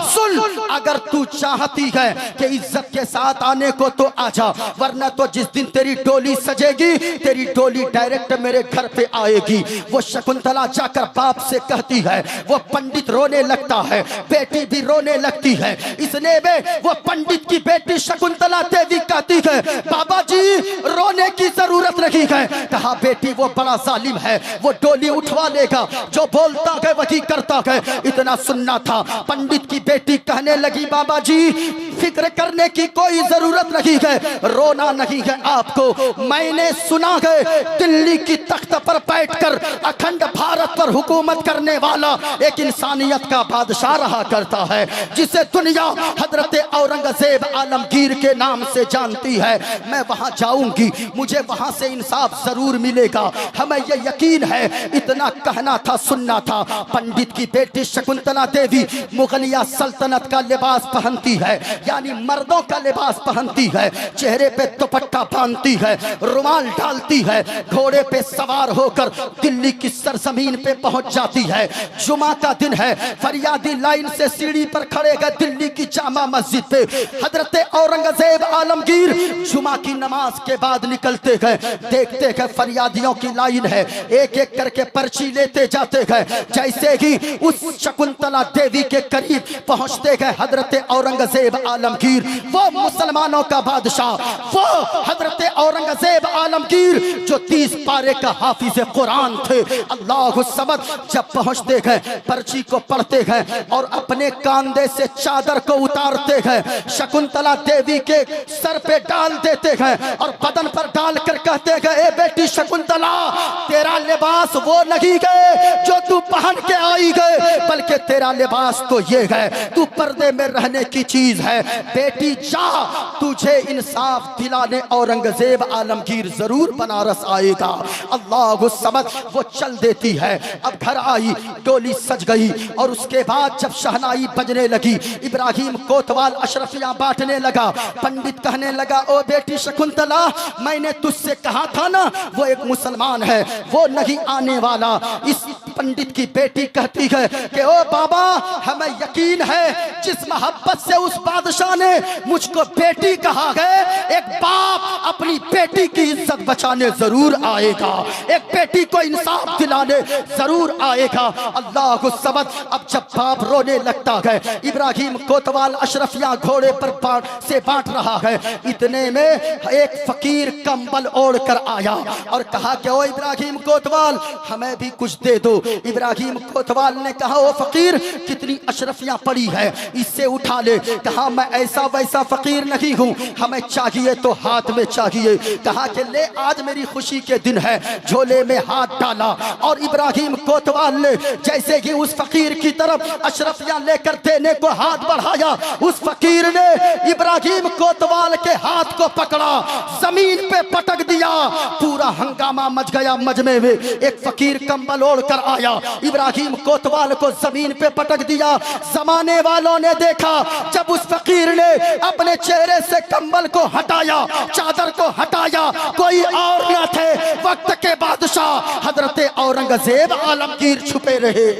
Speaker 1: सुन, अगर तू चाहती है कि इज्जत के साथ आने को तो आजा, वरना तो जिस दिन तेरी डोली सजेगी तेरी डोली डायरेक्ट मेरे घर पे आएगी। वो शकुंतला जाकर बाप से कहती है, वो पंडित रोने लगता है, बेटी भी रोने लगती है। इसने में वो पंडित की बेटी शकुंतला देवी कहती है, बाबा जी रोने की जरूरत नहीं है। कहा, बेटी वो बड़ा जालिम है, वो डोली उठवा लेगा, जो बोलता है वही करता है। इतना सुनना था, पंडित की बेटी कहने लगी बाबा जी फिक्र करने की कोई जरूरत नहीं है, रोना नहीं है आपको। मैंने सुना है दिल्ली की तख्त पर बैठकर अखंड भारत पर हुकूमत करने वाला एक इंसानियत का बादशाह रहा करता है, जिसे दुनिया हजरत औरंगजेब आलमगीर के नाम से जानती है। मैं वहां जाऊंगी, मुझे वहां से इंसाफ जरूर मिलेगा, हमें यह यकीन है। इतना कहना था, सुनना था। पंडित की बेटी शकुंतला देवी मुगलिया सल्तनत का लिबास पहनती है, यानी मर्दों का लिबास पहनती है, चेहरे पे दुपट्टा बांधती है, रुमाल डालती है, घोड़े पे सवार होकर दिल्ली की सरजमीन पे पहुंच जाती है। जुमा का दिन है, फरियादी लाइन से सीढ़ी पर खड़े गए दिल्ली की जामा मस्जिद पे। हजरत औरंगजेब आलमगीर जुमा की नमाज के बाद निकलते गए, देखते गए फरियादियों की लाइन है, एक एक करके पर्ची लेते जाते गए। जैसे ही उस शकुंतला देवी के करीब पहुंचते गए हजरत औरंगजेब आलमगीर, वो मुसलमानों का बादशाह, वो हजरत औरंगजेब आलमगीर जो 30 पारे का हाफिज कुरान थे, अल्लाहु समद, जब पहुंचते गए पर्ची को पढ़ते गए और अपने कांधे से चादर को उतारते गए, शकुंतला देवी के सर पे डाल देते गए और बदन पर डालकर कहते गए, ए बेटी शकुंतला, तेरा लिबास वो नहीं गए जो तू पहन के आई गए, बल्कि तेरा लिबास तो ये है, तू पर्दे में रहने की चीज है। बेटी जा, तुझे इंसाफ दिलाने औरंगजेब आलमगीर जरूर बनारस आएगा। अल्लाह समझ, वो चल देती है। अब घर आई, डोली सज गई और उसके बाद जब शहनाई बजने लगी, इब्राहिम कोतवाल अशरफियां बांटने लगा। पंडित कहने लगा, ओ बेटी शकुंतला, मैंने तुझसे कहा था ना वो एक मुसलमान है, वो नहीं आने वाला। इस पंडित की बेटी कहती है कि ओ बाबा, हमें यकीन है जिस मोहब्बत से उस बादशाह ने मुझको बेटी कहा है, एक बाप अपनी बेटी की इज्जत बचाने जरूर आएगा, एक बेटी को इंसाफ दिलाने जरूर आएगा। अल्लाह को समझ। अब जब बाप रोने लगता है, इब्राहिम कोतवाल अशरफिया घोड़े पर से बांट रहा है, इतने में एक फकीर कंबल ओढ़ कर आया और कहा कि ओ इब्राहिम कोतवाल, हमें भी कुछ दे दो। इब्राहिम कोतवाल ने कहा, ओ फकीर, कितनी अशरफियां पड़ी है, इससे उठा ले। कहा, मैं ऐसा वैसा फकीर नहीं हूं, हमें चाहिए तो हाथ में चाहिए। कहा कि ले, आज मेरी खुशी के दिन है। झोले में हाथ डाला और इब्राहिम कोतवाल ने जैसे ही उस फकीर की तरफ अशरफियां लेकर देने को हाथ बढ़ाया, उस फकीर ने इब्राहिम कोतवाल के हाथ को पकड़ा, जमीन पे पटक दिया। पूरा हंगामा मच गया मजमे में। एक फकीर कंबल ओढ़ कर आया, इब्राहिम कोतवाल को जमीन पे पटक दिया। जमाने वालों ने देखा, जब उस फकीर ने अपने चेहरे से कंबल को हटाया, चादर को हटाया, कोई और न थे, वक्त के बादशाह हजरत औरंगजेब आलमगीर छुपे रहे।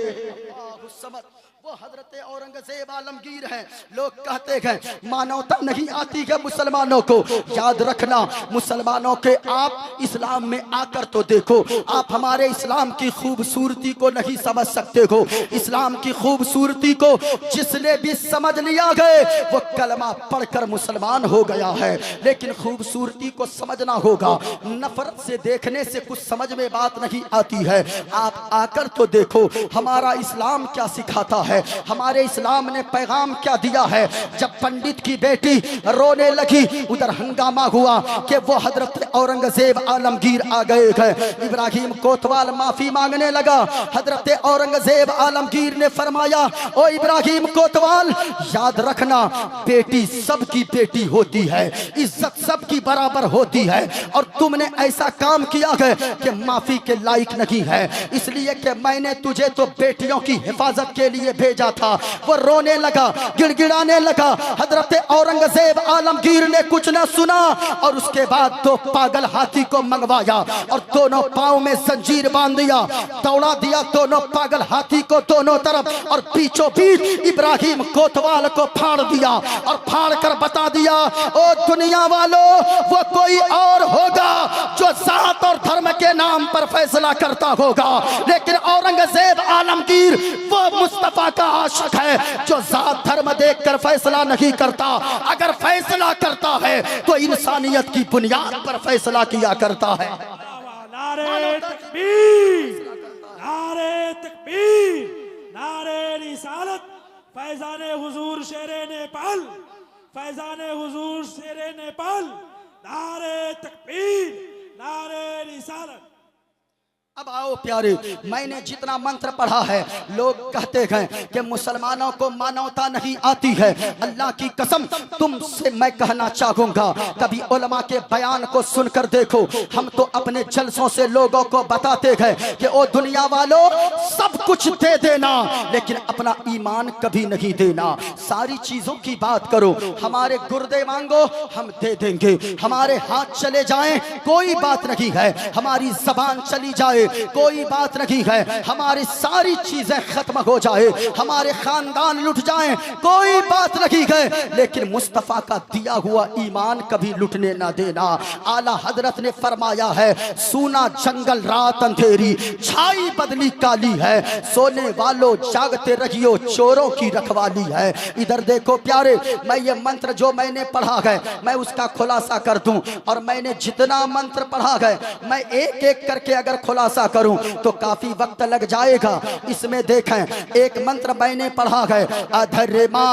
Speaker 1: वो हजरत औरंगजेब आलमगीर हैं। लोग कहते हैं मानवता नहीं आती है मुसलमानों को। याद रखना, मुसलमानों के आप इस्लाम में आकर तो देखो, आप हमारे इस्लाम की खूबसूरती को नहीं समझ सकते हो। इस्लाम की खूबसूरती को जिसने भी समझ लिया गए, वो कलमा पढ़कर मुसलमान हो गया है। लेकिन खूबसूरती को समझना होगा, नफरत से देखने से कुछ समझ में बात नहीं आती है। आप आकर तो देखो हमारा इस्लाम क्या सिखाता है, हमारे इस्लाम ने पैगाम क्या दिया है। जब पंडित की बेटी रोने लगी, उधर हंगामा हुआ कि वो हजरत औरंगजेब आलमगीर आ गए हैं। इब्राहिम कोतवाल माफी मांगने लगा। हजरत औरंगजेब आलमगीर ने फरमाया, ओ इब्राहिम कोतवाल, याद रखना, बेटी सबकी बेटी होती है, इज्जत सबकी बराबर होती है, और तुमने ऐसा काम किया है कि माफी के लायक नहीं है, इसलिए कि मैंने तुझे तो बेटियों की हिफाजत के लिए भेजा था। वो रोने लगा, गिड़गिड़ाने लगा। हजरत औरंगजेब आलमगीर ने कुछ न सुना और उसके बाद दो पागल हाथी को मंगवाया और दोनों पांव में जंजीर बांध दिया, दौड़ा दिया दोनों पागल हाथी को दोनों तरफ, और बीचों बीच इब्राहिम कोतवाल को फाड़ दिया और फाड़ कर बता दिया, ओ दुनिया वालों, वो कोई और होगा जो जात और धर्म के नाम पर फैसला करता होगा, लेकिन औरंगजेब आलमगीर वो मुस्तफा का आशिक है जो जात धर्म देखकर फैसला नहीं करता। अगर फैसला करता है तो इंसानियत की बुनियाद पर फैसला किया करता है।
Speaker 4: नारे तकबीर, नारे तकबीर, नारे रिसालत, फैजान हुजूर शेरे नेपाल, फैजान हुजूर शेरे नेपाल, नारे तकबीर, नारे रिसालत।
Speaker 1: अब आओ प्यारे, मैंने जितना मंत्र पढ़ा है, लोग कहते हैं कि मुसलमानों को मानवता नहीं आती है। अल्लाह की कसम तुमसे मैं कहना चाहूंगा, कभी उलमा के बयान को सुनकर देखो। हम तो अपने जलसों से लोगों को बताते हैं कि ओ दुनिया वालों, सब कुछ दे देना लेकिन अपना ईमान कभी नहीं देना। सारी चीजों की बात करो, हमारे गुर्दे मांगो हम दे देंगे, हमारे हाथ चले जाएं कोई बात नहीं है, हमारी जबान चली जाए कोई बात नहीं है, हमारी सारी चीजें खत्म हो जाए, हमारे खानदान लुट जाएं कोई बात नहीं है, लेकिन मुस्तफा का दिया हुआ ईमान कभी लुटने ना देना। आला हजरत ने फरमाया है, सूना जंगल रात अंधेरी, छाई बदली काली है, सोने वालों जागते रहियो चोरों की रखवाली है। इधर देखो प्यारे, मैं ये मंत्र जो मैंने पढ़ा है मैं उसका खुलासा कर दूं, और मैंने जितना मंत्र पढ़ा है मैं एक एक करके अगर खुलासा करूं तो काफी वक्त लग जाएगा। इसमें देखें, एक मंत्र मैंने पढ़ा है, अधर्मा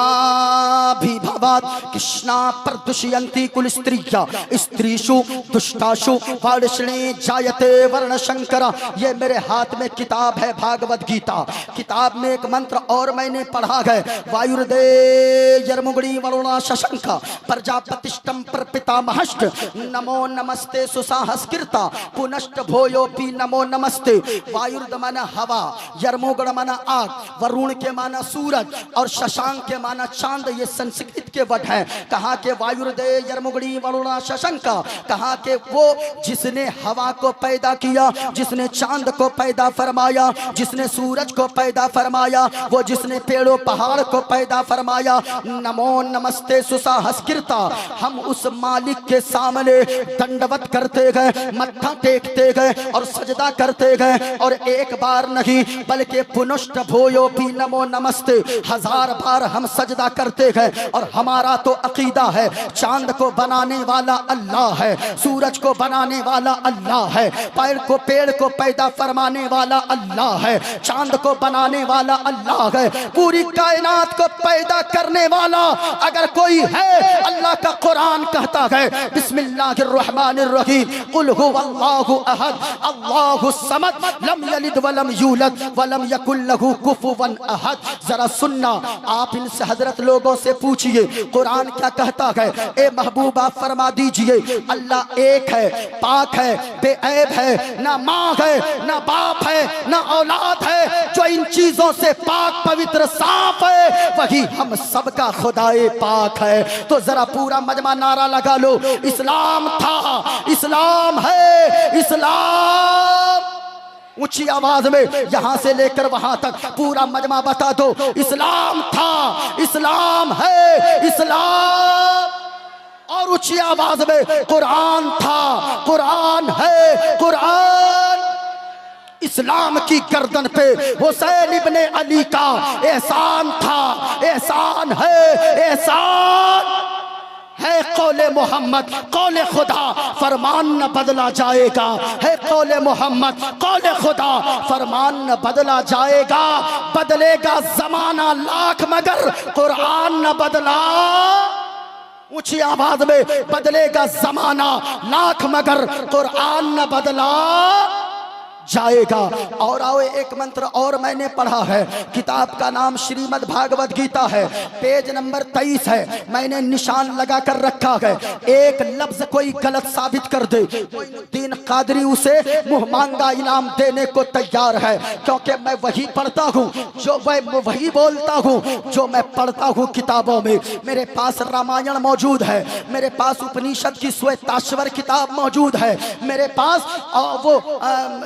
Speaker 1: भवात कृष्णा प्रदुष्यंती कुल स्त्रिया स्त्रीषु दुष्टाशु वार्ष्णे जायते वर्ण शंकरा। ये मेरे हाथ में किताब है भागवत गीता। किताब में एक मंत्र और मैंने पढ़ा है, वायुर्दे यर्मुगड़ी वरुणा शशंका प्रजापतिष्टम प्रपितामहश्च नमो नमस्ते सुसाहस्कृता पुनश्च भोयोपि नमो नमस्ते। वायुर्द माना हवा, यर्मोगण माना आग, वरुण के माना सूरज और शशांक के माना चांद। ये संस्कृत के वर्ड हैं। कहा के वायुर्दे यर्मुगणी वरुणा शशंका, कहा के वो जिसने हवा को पैदा किया, जिसने चांद को पैदा फरमाया, जिसने सूरज को पैदा फरमाया, वो जिसने पेड़ों पहाड़ को पैदा फरमाया। नमो नमस्ते सुसाहस्कृता। हम उस मालिक के सामने दंडवत करते गए, मत्था टेकते गए और सजदा करते गए, और एक बार नहीं बल्कि पुनश्च भोयोपि नमो नमस्ते 1000 बार हम सजदा करते गए। और हमारा तो अकीदा है, चांद को बनाने वाला अल्लाह है, सूरज को बनाने वाला अल्लाह है, पेड़ को पैदा फरमाने वाला अल्लाह है, चांद को बनाने वाला अल्लाह है, पूरी कायनात को पैदा करने वाला अगर कोई है, अल्लाह का कुरान कहता है बिस्मिल्लाहिर्रहमानिर्रहीम कुल हुवल्लाहु अहद अल्लाहुस समद लम यलिद वलम यूलद वलम यकुल लहू कुफुवन अहद। जरा सुनना, आप इनसे हजरत लोगों से पूछिए कुरान क्या कहता है। ए महबूबा फरमा दीजिए, अल्लाह एक है, पाक है, बेऐब है, ना माँ है, ना बाप है, ना औलाद है। जो इन चीजों से पाक पवित्र साफ है वही हम सबका खुदाए पाक है। तो जरा पूरा मजमा नारा लगा लो, इस्लाम था, इस्लाम है, इस्लाम। ऊंची आवाज में यहां से लेकर वहां तक पूरा मजमा बता दो, इस्लाम था, इस्लाम है, इस्लाम। और ऊंची आवाज में कुरान था, कुरान है, कुरान। इस्लाम की गर्दन पे हुसैन इब्ने अली का एहसान था, एहसान है, एहसान है। कौले मोहम्मद कौले खुदा फरमान न बदला जाएगा, है कौले मोहम्मद कौले खुदा फरमान न बदला जाएगा। बदलेगा जमाना लाख मगर कुरान न बदला। ऊंची आवाज में, बदलेगा जमाना लाख मगर कुरान न बदला जाएगा। और आओ, एक मंत्र और मैंने पढ़ा है, किताब का नाम श्रीमद् भागवत गीता है, पेज नंबर 23 है। मैंने निशान लगा कर रखा है, एक लफ्ज कोई गलत साबित कर दे, मोइनुद्दीन कादरी उसे मुंह मांगा इनाम देने को तैयार है। क्योंकि मैं वही पढ़ता हूँ जो मैं वही बोलता हूँ जो मैं पढ़ता हूँ किताबों में। मेरे पास रामायण मौजूद है, मेरे पास उपनिषद की श्वेताश्वर किताब मौजूद है, मेरे पास वो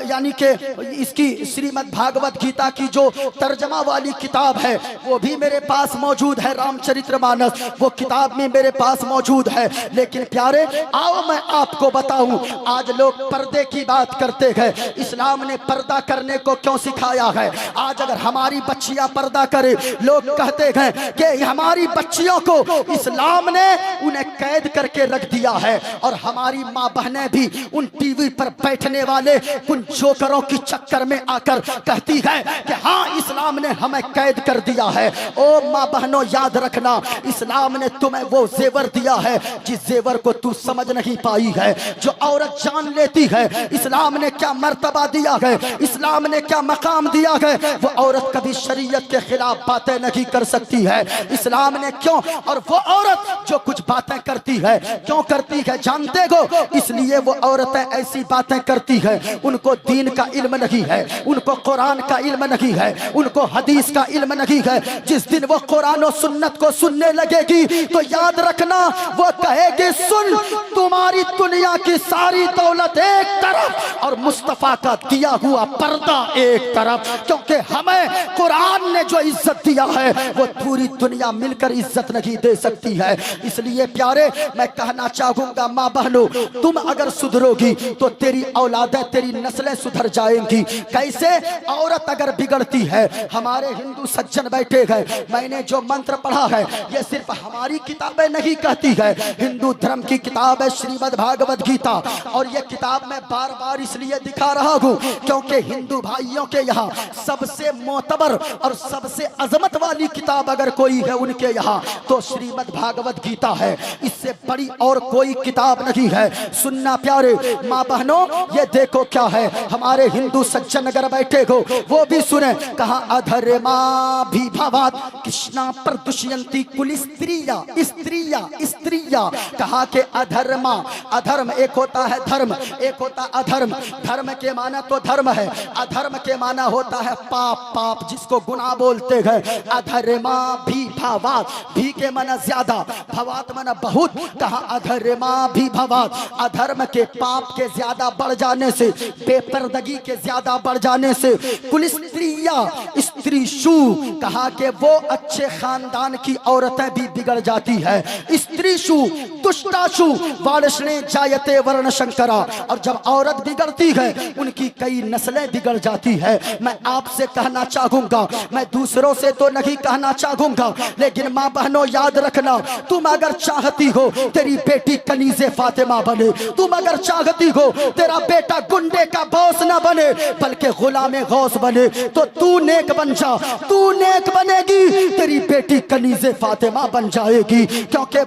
Speaker 1: यानी के इसकी श्रीमद् भागवत गीता की जो तर्जमा वाली किताब है वो भी मेरे पास मौजूद है, रामचरितमानस वो किताब में मेरे पास मौजूद है। लेकिन प्यारे, आओ मैं आपको बताऊं, आज लोग पर्दे की बात करते हैं। इस्लाम ने पर्दा करने को क्यों सिखाया है? आज अगर हमारी बच्चियां पर्दा करे, लोग कहते हैं कि हमारी बच्चियों को इस्लाम ने उन्हें कैद करके रख दिया है। और हमारी माँ बहनें भी उन टीवी पर बैठने वाले उन जो जोकरों की चक्कर में आकर कहती है कि हाँ इस्लाम ने हमें कैद कर दिया है। ओ माँ बहनों याद रखना, इस्लाम ने तुम्हें वो जेवर दिया है जिस जेवर को तू समझ नहीं पाई है। जो औरत जान लेती है इस्लाम ने क्या मर्तबा दिया है, इस्लाम ने क्या मकाम दिया है, वो औरत कभी शरीयत के खिलाफ बातें नहीं कर सकती है। इस्लाम ने क्यों, और वो औरत जो कुछ बातें करती है क्यों करती है जानते हो? इसलिए वो औरतें ऐसी बातें करती है, उनको दीन का इल्म नहीं है, उनको कुरान का इल्म नहीं है, उनको हदीस का इल्म नहीं है। जिस दिन वो कुरान और सुन्नत को सुनने लगेगी तो याद रखना वो कहेगी सुन, तुम्हारी दुनिया की सारी दौलत एक तरफ और मुस्तफा का दिया हुआ पर्दा एक तरफ, क्योंकि हमें कुरान ने जो इज्जत दिया है वो पूरी दुनिया मिलकर इज्जत नहीं दे सकती है। इसलिए प्यारे मैं कहना चाहूंगा माँ बहनों, तुम अगर सुधरोगी तो तेरी औलादें, तेरी नस्लें सुधर जाएंगी। कैसे? औरत अगर बिगड़ती है, हमारे हिंदू सज्जन बैठे हैं, मैंने जो मंत्र पढ़ा है ये सिर्फ हमारी किताबें नहीं कहती है, हिंदू धर्म की किताब है श्रीमद् भागवत गीता। और ये किताब मैं बार बार इसलिए दिखा रहा हूँ क्योंकि हिंदू भाइयों के यहाँ सबसे मोतबर और सबसे अजमत वाली किताब अगर कोई है उनके यहाँ तो श्रीमद् भागवत गीता है। इससे बड़ी और कोई किताब नहीं है। सुनना प्यारे माँ बहनों, ये देखो क्या है, हमारे हिंदू सज्जन अगर बैठे हो वो भी सुने। कहा अधर्मा भी भवात कृष्णा प्रदुष्यंती कुल स्त्रिया स्त्रिया स्त्रिया। कहा के अधर्मा, अधर्म एक होता है धर्म, एक होता अधर्म। धर्म के माना तो धर्म है, अधर्म के माना होता है पाप, पाप जिसको गुनाह बोलते हैं। अधर्मा भी भवात, भी के माना ज्यादा, भवात माना बहुत। कहा अधर्मा भी भवात, अधर्म के पाप के ज्यादा बढ़ जाने से, बेपर्दगी के ज्यादा बढ़ जाने से कुल स्त्रिया स्त्रीशु। कहा कि वो अच्छे खानदान की औरतें भी बिगड़ जाती है। स्त्रीशु दुष्टाशु वार्ष्णे जायते वर्ण शंकरा। और जब औरत बिगड़ती है उनकी कई नस्लें बिगड़ जाती है। मैं आपसे कहना चाहूंगा, मैं दूसरों से तो नहीं कहना चाहूंगा, लेकिन माँ बहनों याद रखना, तुम अगर चाहती हो तेरी बेटी कनीज़े फातिमा बने, तुम अगर चाहती हो तेरा बेटा गुंडे का बॉस ना बने बल्कि गुलाम गौस बने, तो तू नेक बन जा, तू नेक बनेगी, तेरी बेटी कनीज़े फातिमा बन जाएगी। क्योंकि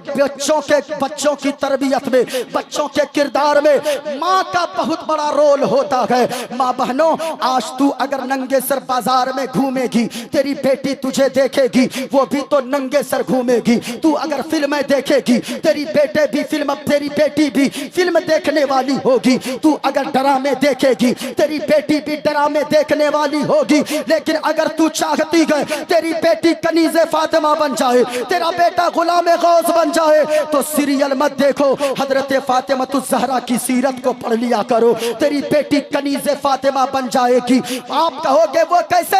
Speaker 1: बच्चों की तरबियत में, बच्चों के किरदार में माँ का बहुत बड़ा रोल होता है। माँ बहनों, आज तू अगर नंगे सर बाजार में घूमेगी, तेरी बेटी तुझे देखेगी, वो भी तो नंगे सर घूमेगी। तू अगर फिल्में देखेगी, तेरी बेटे भी फिल्म, तेरी बेटी भी फिल्म देखने वाली होगी। तू अगर ड्रामे देखेगी, तेरी बेटी भी ड्रामे देखने वाली होगी। लेकिन अगर तू चाहती है तेरी बेटी कनीज़े फातिमा बन जाए, तेरा बेटा गुलाम गौस बन जाए, तो सीरियल मत देखो, हजरत फातिमा ज़हरा की सीरत को पढ़ लिया करो, तेरी बेटी कनीज़े फातिमा बन जाएगी। आप कहोगे वो कैसे?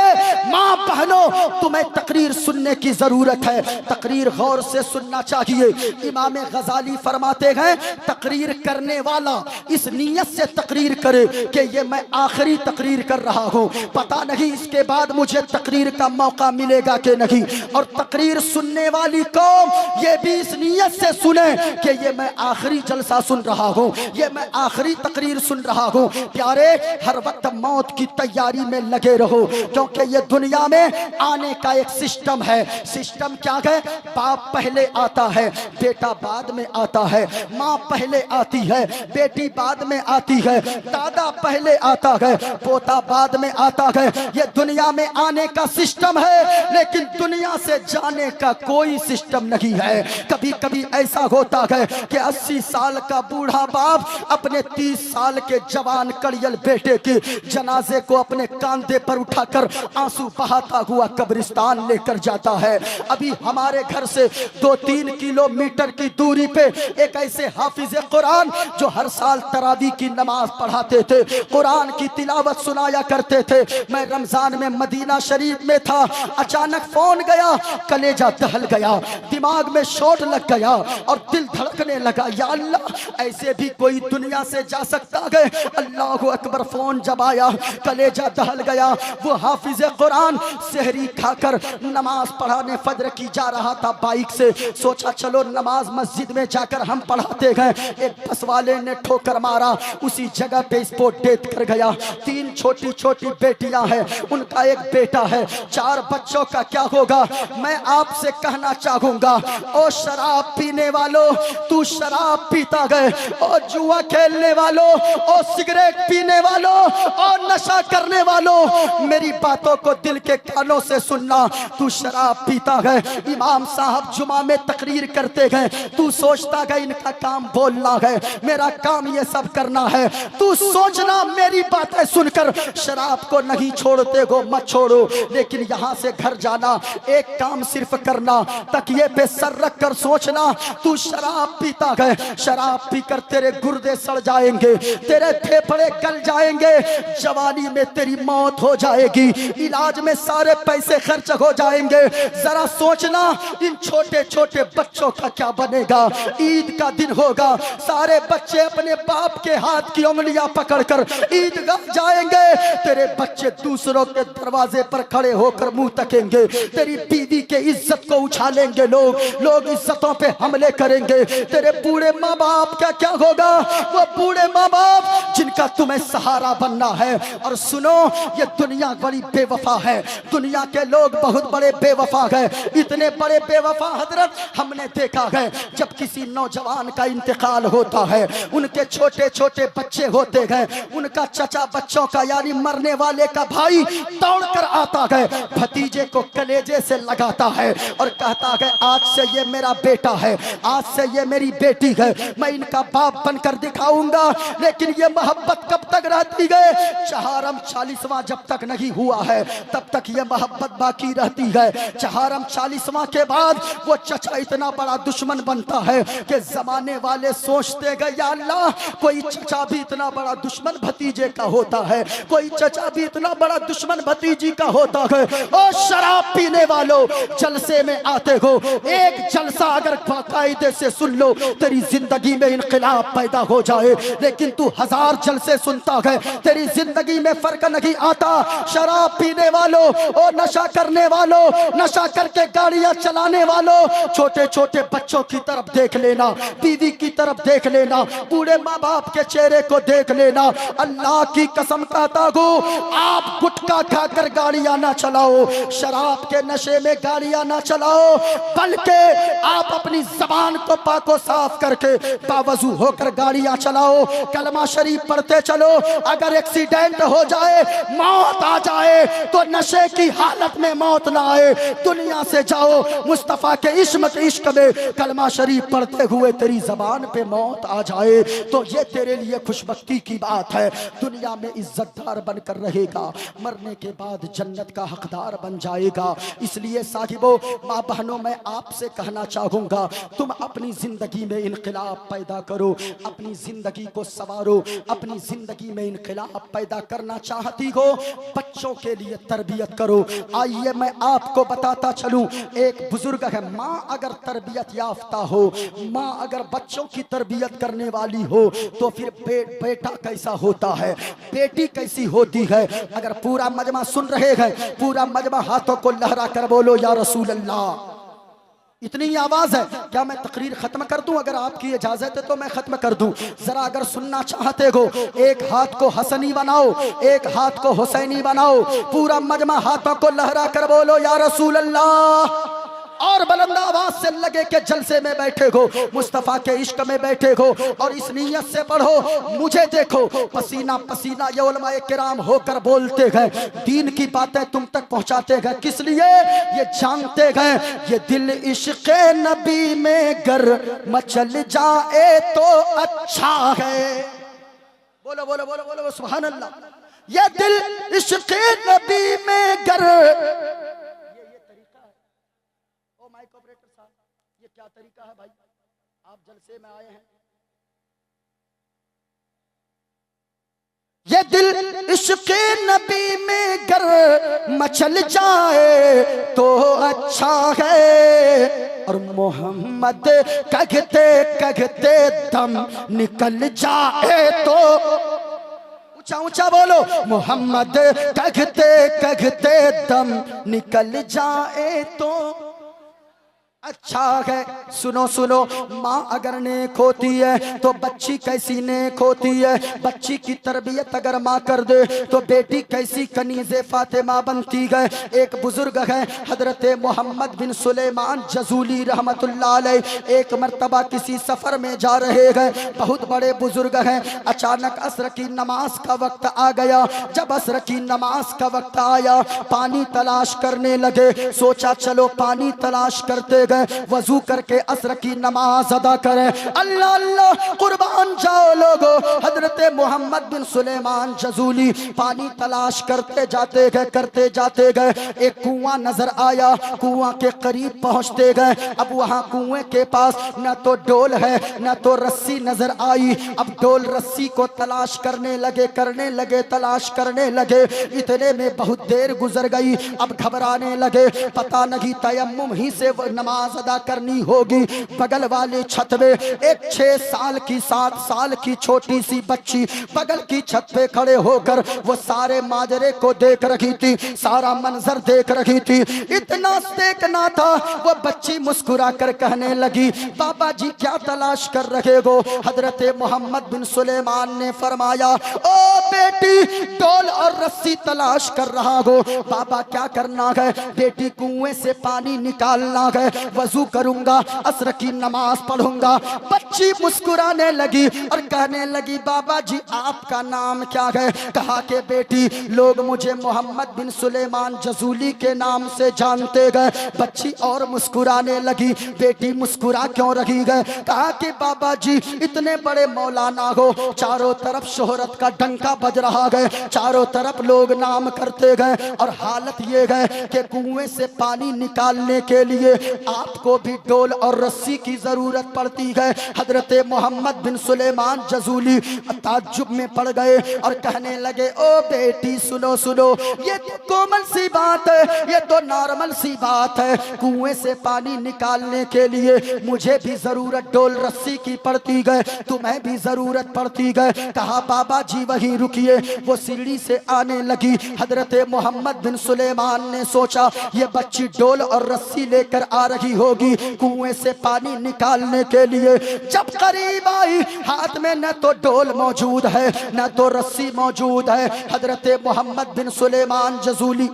Speaker 1: माँ बहनों, तुम्हें तकरीर सुनने की जरूरत है, तकरीर गौर से सुनना चाहिए। इमाम गजाली फरमाते हैं तकरीर करने वाला इस नीयत से तकरीर करे कि ये मैं आखिरी तकरीर कर रहा हूँ, पता नहीं इसके बाद मुझे तकरीर का मौका मिलेगा कि नहीं। और तकरीर सुनने वाली कौम ये भी इस नीयत से सुने कि ये मैं आखिरी जलसा सुन रहा हूँ, ये मैं आखिरी तकरीर सुन रहा हूँ। प्यारे, हर वक्त मौत की तैयारी में लगे रहो, क्योंकि ये दुनिया में आने का एक सिस्टम है। सिस्टम क्या है? बाप पहले आता है, बेटा बाद में आता है, माँ पहले आती है, बेटी बाद में आती है, दादा पहले आता है, पोता बाद में आता है। ये दुनिया में आने का सिस्टम है, लेकिन दुनिया से जाने का कोई सिस्टम नहीं है। कभी कभी ऐसा होता है कि 80 साल का बूढ़ा बाप अपने 30 साल के जवान कड़ियल बेटे के जनाजे को अपने कांधे पर उठाकर आंसू बहाता हुआ कब्रिस्तान लेकर जाता है। अभी हमारे घर से 2-3 किलोमीटर की दूरी पे एक ऐसे हाफिज कुरान जो हर साल तरावी की नमाज पढ़ाते थे, कुरान की तिलावत सुनाया करते थे। मैं रमजान में मदीना शरीफ में था, अचानक फोन गया, कलेजा दहल गया, दिमाग में शॉट लग गया और दिल धड़कने लगा। या अल्लाह, ऐसे भी कोई दुनिया से जा सकता है? अल्लाह अकबर। फोन जब आया, कलेजा दहल गया। वो हाफिज कुरान सहरी खाकर नमाज पढ़ाने फजर की जा रहा था बाइक से, सोचा चलो नमाज मस्जिद में जाकर हम पढ़ाते गए। एक बस वाले ने ठोकर मारा, उसी जगह पे स्पॉट डेथ कर गया। 3 छोटी छोटी बेटियां हैं, उनका एक बेटा है, 4 बच्चों का क्या होगा। मैं आपसे कहना चाहूंगा, ओ शराब पीने वालों, तू शराब पीता गए, ओ जुआ खेलने वालों, ओ सिगरेट पीने वालों, ओ नशा करने वालों, मेरी बातों को दिल के कानों से सुनना। तू शराब पीता गए, इमाम साहब जुमा में तकरीर करते गए, तू सोचता गए इनका काम बोलना है, मेरा काम ये सब करना है। तू सोचना मेरी बातें सुनकर शराब को नहीं छोड़ते हो, मत छोड़ो, लेकिन यहाँ से घर जाना, एक काम सिर्फ करना, तकिए पे सर रख कर सोचना, तू शराब पीता गए, शराब पीकर तेरे गुर्दे सड़ जाएंगे, तेरे फेफड़े गल जाएंगे, जवानी में तेरी मौत हो जाएगी, इलाज में सारे पैसे खर्च हो जाएंगे। जरा सोचना इन छोटे छोटे बच्चों का क्या बनेगा। ईद का दिन होगा, सारे बच्चे अपने बाप के हाथ की उंगलियां पकड़कर ईदगाह जाएंगे, तेरे बच्चे दूसरों के दरवाजे पर खड़े होकर मुंह तकेंगे, तेरी बीवी के इज्जत को उछालेंगे, लोग इज्जतों पे हमले करेंगे। तेरे बूढ़े माँ बाप का क्या होगा, वो बूढ़े माँ बाप जिनका तुम्हें सहारा बनना है। और सुनो, ये दुनिया बड़ी बेवफा है, दुनिया के लोग बहुत बड़े बेवफा गए, इतने बड़े बेवफा हजरत हमने देखा है। जब किसी नौजवान का इंतकाल होता है, उनके छोटे छोटे बच्चे होते गए, उनका चचा बच्चों का यानी मरने वाले का भाई दौड़कर आता है, भतीजे को कलेजे से लगाता है और कहता है आज से ये मेरा बेटा है, आज से ये मेरी बेटी है, मैं इनका बाप बनकर दिखाऊंगा। लेकिन ये मोहब्बत कब तक रहती है, चहारम 40वां जब तक नहीं हुआ है तब तक ये मोहब्बत बाकी रहती है। चहारम 40वां के बाद वो चचा इतना बड़ा दुश्मन बनता है कि जमाने वाले सोचते गए या अल्लाह, कोई चचा भी इतना बड़ा दुश्मन भतीजे का होता है, कोई चचा भी इतना बड़ा दुश्मन भतीजी का होता है। ओ शराब पीने वालों, जलसे में आते हो, एक जलसा अगर बाकायदे से सुन लो, तेरी जिंदगी में इनकलाब पैदा हो जाए। लेकिन तू 1000 जलसे सुनता है, तेरी जिंदगी में फर्क नहीं आता। शराब पीने वालों, ओ नशा करने वालों, नशा करके गाड़ियां चलाने वालों, छोटे छोटे बच्चों की तरफ देख लेना, बीवी की तरफ देख लेना, बूढ़े माँ बाप के चेहरे को देख लेना। अल्लाह की कसम कहता हूँ, आप गुटखा खाकर गाड़ियां ना चलाओ, शराब के नशे में गाड़ियां ना चलाओ, बल्कि आप अपनी जबान को पाको साफ करके बावजू होकर गाड़ियां चलाओ, कलमा शरीफ पढ़ते चलो। अगर एक्सीडेंट हो जाए, मौत आ जाए, तो नशे की हालत में मौत ना आए, दुनिया से जाओ, मुस्तफा के इश्क में कलमा शरीफ पढ़ते हुए तेरी जबान पे मौत आ जाए, तो ये तेरे लिए खुशबख्ती की बात है। दुनिया में इज्जतदार बनकर रहेगा, मरने के बाद जन्नत का हकदार बन जाएगा। इसलिए साहिबों, माँ बहनों, मैं आपसे कहना चाहूंगा, तुम अपनी जिंदगी में इनकलाब पैदा करो, अपनी जिंदगी को संवारो, अपनी जिंदगी में इनकलाब पैदा करना चाहती हो, बच्चों के लिए तरबियत करो। आइए मैं आपको बताता चलूं, एक बुजुर्ग है, माँ अगर तरबियत याफ्ता हो, माँ अगर बच्चों की तरबियत करने वाली हो, तो फिर बेटा कैसा होता है, बेटी कैसी होती है। अगर पूरा मजमा सुन रहे हैं, पूरा मजमा हाथों को लहरा कर बोलो या रसूल अल्लाह। इतनी आवाज है, क्या मैं तकरीर खत्म कर दूं? अगर आपकी इजाजत है तो मैं खत्म कर दूं। जरा अगर सुनना चाहते हो, एक हाथ को हसनी बनाओ, एक हाथ को हुसैनी बनाओ, पूरा मजमा हाथों को लहरा कर बोलो या रसूल अल्लाह। और बुलंद आवाज से लगे कि जलसे में बैठे हो, मुस्तफा के इश्क में बैठे हो, और इस नीयत से पढ़ो, मुझे देखो, पसीना पसीना ये उलमाए किराम होकर बोलते गए, दीन की बातें तुम तक पहुंचाते गए। किस लिए? ये जानते गए, ये दिल इश्क नबी में गर मचल जाए तो अच्छा है। बोलो बोलो बोलो बोलो सुभान अल्लाह। ये दिल इश्क नबी में गर, ऑपरेटर साहब, ये क्या तरीका है भाई? आप जलसे में आए हैं, ये दिल इश्क़ नबी में गर मचल जाए तो अच्छा है, और मोहम्मद कहते कहते दम निकल जाए तो, ऊंचा ऊंचा बोलो, मोहम्मद कहते कहते दम निकल जाए तो अच्छा है। सुनो सुनो, माँ अगर नेक होती है तो बच्ची कैसी नेक होती है। बच्ची की तरबियत अगर माँ कर दे तो बेटी कैसी कनीज़े फातिमा बनती है। एक बुजुर्ग है हजरत मोहम्मद बिन सुलेमान जजूली रहमतुल्लाह अलैह। एक मर्तबा किसी सफर में जा रहे हैं, बहुत बड़े बुजुर्ग हैं। अचानक असर की नमाज का वक्त आ गया। जब असर की नमाज का वक्त आया, पानी तलाश करने लगे। सोचा चलो पानी तलाश करते गए, वजू करके असर की नमाज अदा करें। अल्लाह अल्लाह कुर्बान जाओ लोगो। हजरत मोहम्मद बिन सुलेमान जजूली पानी तलाश करते जाते गए। एक कुआं नजर आया, कुआं के करीब पहुंचते गए। अब वहां कुएं के पास न तो डोल है न तो रस्सी नजर आई। अब डोल रस्सी को तलाश करने लगे तलाश करने लगे। इतने में बहुत देर गुजर गई। अब घबराने लगे, पता नहीं तयम्मुम ही से नमाज अदा करनी होगी। बगल वाले छत में एक 6 साल की 7 साल की छोटी सी बच्ची बगल की छत पे खड़े होकर वो सारे माजरे को देख रही थी, सारा मंजर देख रही थी। इतना देखना था, वो बच्ची मुस्कुरा कर कहने लगी, बाबा जी क्या तलाश कर रहे हो? हजरत मोहम्मद बिन सुलेमान ने फरमाया, ओ बेटी डोल और रस्सी तलाश कर रहा हो। बाबा क्या करना है? बेटी कुएं से पानी निकालना है, वजू करूंगा, असर की नमाज पढ़ूंगा। बच्ची मुस्कुराने लगी और कहने लगी, बाबा जी आपका नाम क्या है? कहा कि बेटी लोग मुझे मोहम्मद बिन सुलेमान जजूली के नाम से जानते गए। बच्ची और मुस्कुराने लगी। बेटी मुस्कुरा क्यों रही है? कहा कि बाबा जी इतने बड़े मौलाना हो, चारों तरफ शोहरत का डंका बज रहा है, चारों तरफ लोग नाम करते गए और हालत ये है कि कुएं से पानी निकालने के लिए आपको भी डोल और रस्सी की जरूरत पड़ती है। हजरत मोहम्मद बिन सुलेमान जजूली ताज्जुब में पड़ गए और कहने लगे, ओ बेटी सुनो सुनो, ये तो कोमल सी बात है, ये तो नॉर्मल सी बात है। कुएं से पानी निकालने के लिए मुझे भी जरूरत डोल रस्सी की पड़ती है, तुम्हें भी जरूरत पड़ती है। कहा बाबा जी वहीं रुकिए। वो सीढ़ी से आने लगी। हजरत मोहम्मद बिन सुलेमान ने सोचा ये बच्ची डोल और रस्सी लेकर आ रही होगी कुएं से पानी निकालने के लिए। जब करीब आई, हाथ में न तो डोल मौजूद है न तो रस्सी मौजूद है। हजरत मोहम्मद बिन सुलेमान जजूली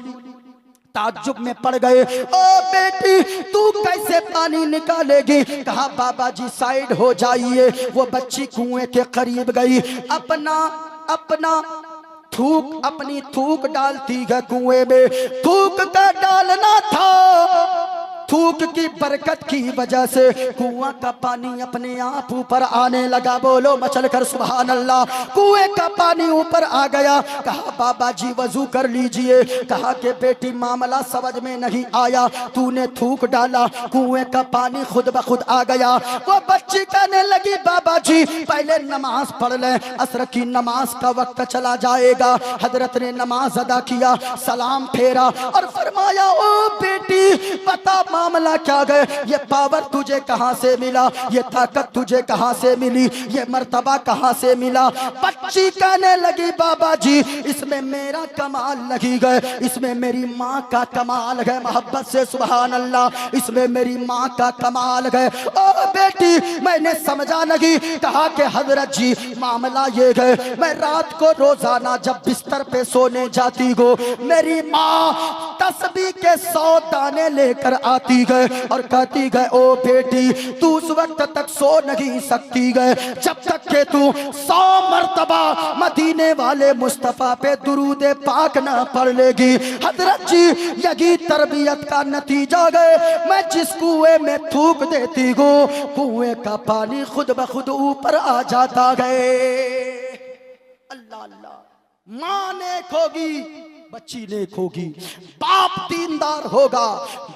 Speaker 1: ताज्जुब में पड़ गए। ओ बेटी तू कैसे पानी निकालेगी? कहा बाबा जी साइड हो जाइए। वो बच्ची कुएं के करीब गई, अपनी थूक डालती है कुएं में। थूक का डालना था, थूक की बरकत की वजह से कुआं का पानी अपने आप ऊपर आने लगा। बोलो मचल कर सुभान अल्लाह। कुएं का पानी ऊपर आ गया। कहा बाबा जी वजू कर लीजिए। कहा कि बेटी मामला समझ में नहीं आया, तूने थूक डाला, कुएं का पानी खुद ब खुद आ गया। वो बच्ची कहने लगी, बाबा जी पहले नमाज पढ़ ले, असर की नमाज का वक्त चला जाएगा। हजरत ने नमाज अदा किया, सलाम फेरा और फरमाया, ओ बेटी बता मामला क्या गए? ये पावर तुझे कहां से मिला? ये ताकत तुझे कहां से मिली? ये मर्तबा कहां से मिला? बच्ची कहने लगी, बाबा जी इसमें मेरा कमाल लगी गए, इसमें मेरी माँ का कमाल है। मोहब्बत से सुभान अल्लाह, इसमें मेरी माँ का कमाल है। ओ बेटी मैंने समझा नहीं। कहा कि हजरत जी मामला ये है, मैं रात को रोजाना जब बिस्तर पे सोने जाती हो, मेरी माँ तस्बीह के 100 दाने लेकर आती गए और कहती गए, ओ बेटी तू उस वक्त तक सो नहीं सकती गए जब तक के तू 100 मर्तबा मदीने वाले मुस्तफा पे दुरूद पाक ना पढ़ लेगी। हजरत जी यही तरबियत का नतीजा गए। मैं जिस कुएं में थूक देती हूँ, कुएं का पानी खुद ब खुद ऊपर आ जाता गए। अल्लाह अल्लाह। माँ नेक होगी, बच्ची नेक होगी, बाप दीनदार होगा,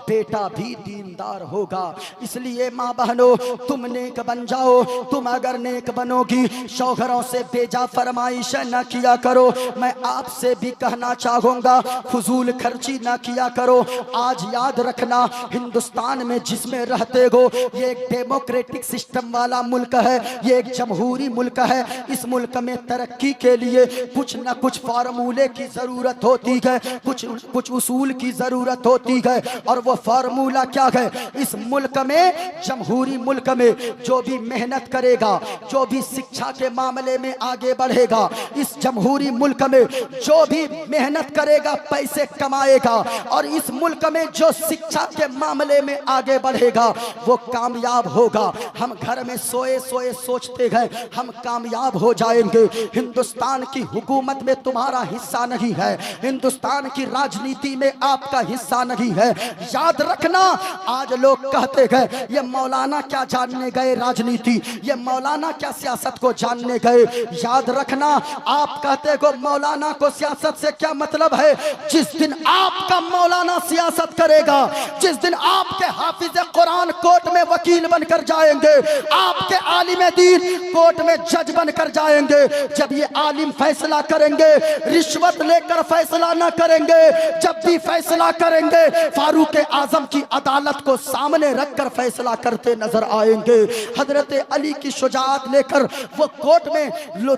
Speaker 1: बेटा भी दीनदार होगा। इसलिए माँ बहनों तुम नेक बन जाओ। तुम अगर नेक बनोगी, शौहरों से बेजा फरमाइश न किया करो। मैं आपसे भी कहना चाहूँगा, फजूल खर्ची न किया करो। आज याद रखना, हिंदुस्तान में जिसमें रहते हो, ये एक डेमोक्रेटिक सिस्टम वाला मुल्क है, ये एक जमहूरी मुल्क है। इस मुल्क में तरक्की के लिए कुछ न कुछ फार्मूले की जरूरत होती होती है, कुछ उसूल की जरूरत होती है। और वो फार्मूला क्या है? इस मुल्क में, जमहूरी मुल्क में, जो भी मेहनत करेगा, जो भी शिक्षा के मामले में आगे बढ़ेगा, इस जमहूरी मुल्क में जो भी मेहनत करेगा पैसे कमाएगा, और इस मुल्क में जो शिक्षा के मामले में आगे बढ़ेगा वो कामयाब होगा। हम घर में सोए सोए सोचते हैं हम कामयाब हो जाएंगे। हिंदुस्तान की हुकूमत में तुम्हारा हिस्सा नहीं है, हिंदुस्तान की राजनीति में आपका हिस्सा नहीं है। याद रखना, आज लोग कहते हैं ये मौलाना क्या जानने गए राजनीति, ये मौलाना क्या सियासत को जानने गए। याद रखना, आप कहते हो मौलाना को सियासत से क्या मतलब है? जिस दिन आपका मौलाना सियासत करेगा, जिस दिन आपके हाफिज कुरान कोर्ट में वकील बनकर जाएंगे, आपके आलिम दीन कोर्ट में जज बनकर जाएंगे, जब ये आलिम फैसला करेंगे रिश्वत लेकर फैसला न करेंगे, जब भी फैसला करेंगे फारूक आजम की अदालत को सामने रखकर फैसला करते नजर आएंगे। हजरत अली की शुजाअत लेकर वो कोर्ट में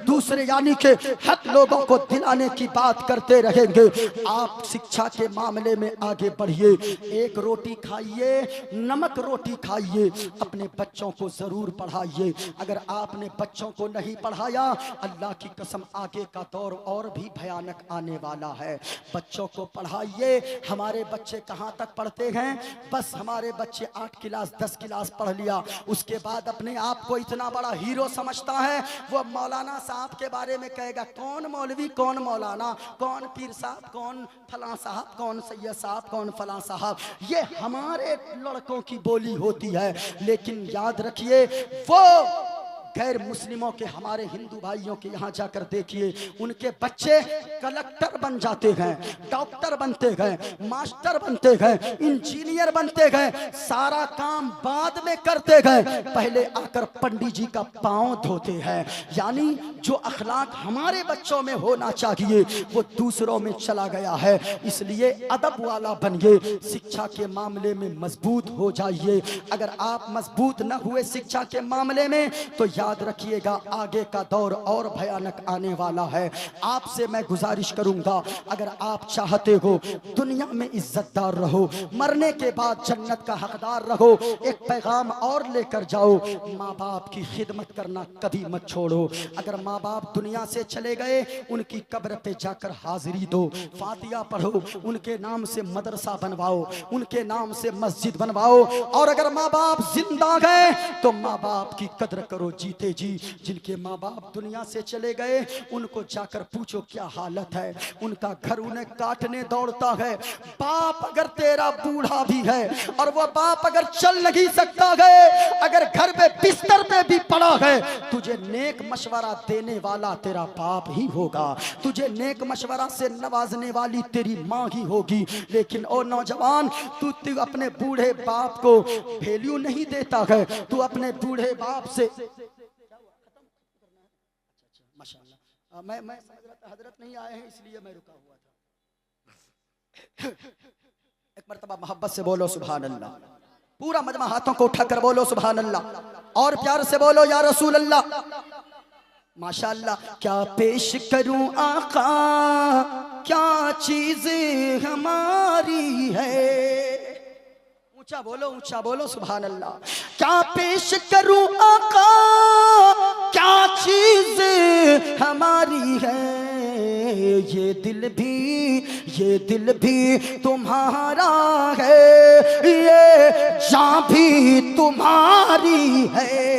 Speaker 1: दूसरे यानी के हक लोगों को दिलाने की बात करते रहेंगे। आप शिक्षा के मामले में आगे बढ़िए, एक रोटी खाइए, नमक रोटी खाइए, अपने बच्चों को जरूर पढ़ाइए। अगर आपने बच्चों को नहीं पढ़ाया, अल्लाह की कसम आगे का दौर और भी भयानक आने वाला है। बच्चों को पढ़ाइए। हमारे बच्चे कहाँ तक पढ़ते हैं? बस हमारे बच्चे 8 क्लास 10 क्लास पढ़ लिया, उसके बाद अपने आप को इतना बड़ा हीरो समझता है। वो मौलाना साहब के बारे में कहेगा कौन मौलवी, कौन मौलाना, कौन पीर साहब, कौन फलां साहब, कौन सैयद साहब, कौन फलां साहब। ये हमारे लड़कों की बोली होती है। लेकिन याद रखिए, वो गैर मुस्लिमों के, हमारे हिंदू भाइयों के यहाँ जाकर देखिए, उनके बच्चे कलेक्टर बन जाते हैं, डॉक्टर बनते हैं, मास्टर बनते हैं, इंजीनियर बनते हैं। सारा काम बाद में करते हैं, पहले आकर पंडित जी का पांव धोते हैं। यानी जो अखलाक हमारे बच्चों में होना चाहिए वो दूसरों में चला गया है। इसलिए अदब वाला बनिए, शिक्षा के मामले में मजबूत हो जाइए। अगर आप मजबूत न हुए शिक्षा के मामले में तो याद रखिएगा आगे का दौर और भयानक आने वाला है। आपसे मैं गुजारिश करूंगा, अगर आप चाहते हो दुनिया में इज्जतदार रहो, मरने के बाद जन्नत का हकदार रहो, एक पैगाम और लेकर जाओ, माँ बाप की खिदमत करना कभी मत छोड़ो। अगर माँ बाप दुनिया से चले गए, उनकी कब्र पे जाकर हाजिरी दो, फातिहा पढ़ो, उनके नाम से मदरसा बनवाओ, उनके नाम से मस्जिद बनवाओ। और अगर माँ बाप जिंदा गए तो माँ बाप की कदर करो। जीते जी जिनके माँ बाप दुनिया से चले गए, उनको जाकर पूछो क्या हालत है, उनका घर उन्हें काटने दौड़ता है। बाप अगर तेरा बूढ़ा भी है और वो बाप अगर चल नहीं सकता है, अगर घर पे बिस्तर पे भी पड़ा है, तुझे नेक मशवरा देने वाला तेरा बाप ही होगा, तुझे नेक मशवरा से नवाजने वाली तेरी माँ ही होगी। लेकिन ओ नौजवान, तू अपने बूढ़े बाप को वैल्यू नहीं देता है, तू अपने बूढ़े बाप से माशाअल्लाह, मैं समझ रहा था हजरत नहीं आए हैं इसलिए मैं रुका हुआ था। एक मर्तबा मोहब्बत से बोलो सुभान अल्लाह, पूरा मजमा हाथों को उठाकर बोलो सुभान अल्लाह, और प्यार से बोलो या रसूल अल्लाह। माशाअल्लाह, क्या पेश करूं आका, क्या चीज हमारी है। ऊंचा बोलो सुभान अल्लाह। क्या पेश करूं आका, क्या चीज हमारी है, ये दिल भी तुम्हारा है, ये जान भी तुम्हारी है।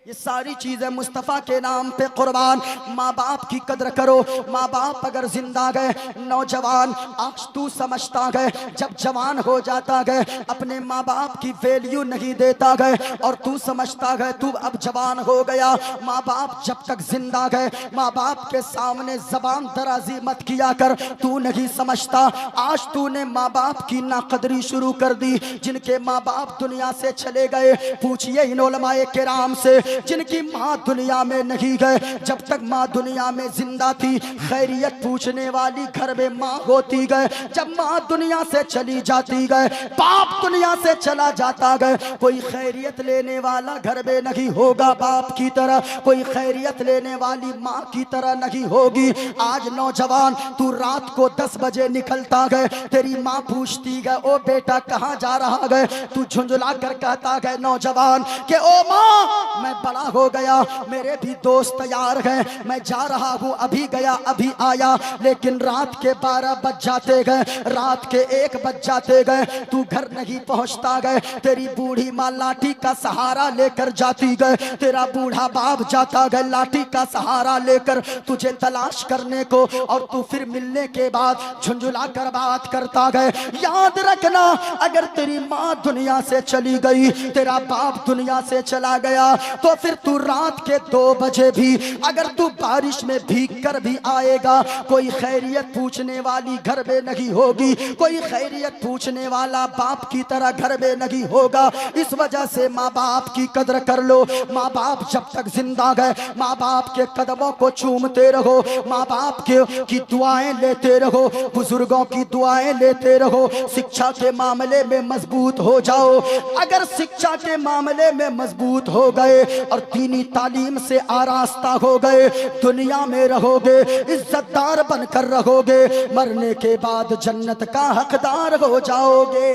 Speaker 1: ये सारी चीजें मुस्तफ़ा के नाम पे कुर्बान। माँ बाप की कदर करो। माँ बाप अगर जिंदा गए, नौजवान आज तू समझता गए, जब जवान हो जाता गए अपने माँ बाप की वैल्यू नहीं देता गए, और तू समझता गए तू अब जवान हो गया। माँ बाप जब तक जिंदा गए, माँ बाप के सामने जबान दराजी मत किया कर, तू नहीं समझता। आज तूने माँ बाप की नाकदरी शुरू कर दी। जिनके माँ बाप दुनिया से चले गए, पूछिए इन उलमाए किराम से, जिनकी माँ दुनिया में नहीं गए, जब तक माँ दुनिया में जिंदा थी खैरियत पूछने वाली घर में माँ होती गए, जब माँ दुनिया से चली जाती गए, बाप दुनिया से चला जाता गए, कोई खैरियत लेने वाला घर में नहीं होगा बाप की तरह, कोई खैरियत लेने वाली माँ की तरह नहीं होगी। आज नौजवान तू रात को 10 बजे निकलता गए, तेरी माँ पूछती गए ओ बेटा कहाँ जा रहा गए, तू झुंझुला कर कहता गए नौजवान कि ओ माँ मैं बड़ा हो गया, मेरे भी दोस्त तैयार गए, मैं जा रहा हूँ, अभी गया अभी आया। लेकिन रात के 12 बज जाते गए, रात के 1 बज जाते गए, तू घर नहीं पहुँचता गए, तेरी बूढ़ी माँ लाठी का सहारा लेकर जाती गए, तेरा बूढ़ा बाप जाता गए लाठी का सहारा लेकर तुझे तलाश करने को, और तू फिर मिलने के बाद झुंझुला कर बात करता गए। याद रखना अगर तेरी माँ दुनिया से चली गई, तेरा बाप दुनिया से चला गया, तो फिर तू रात के 2 बजे भी अगर तू बारिश में भीग कर भी आएगा, कोई खैरियत पूछने वाली घर में नहीं होगी, कोई खैरियत पूछने वाला बाप की तरह घर में नहीं होगा। इस वजह से माँ बाप की कदर कर लो। माँ बाप जब तक जिंदा गए माँ बाप के कदमों को चूमते रहो, माँ बाप की दुआएं लेते रहो, बुजुर्गों की दुआएं लेते रहो, शिक्षा के मामले में मजबूत हो जाओ। अगर शिक्षा के मामले में मजबूत हो गए और दीनी तालीम से आरास्ता हो गए, दुनिया में रहोगे, इज्जतदार बनकर रहोगे, मरने के बाद जन्नत का हकदार हो जाओगे।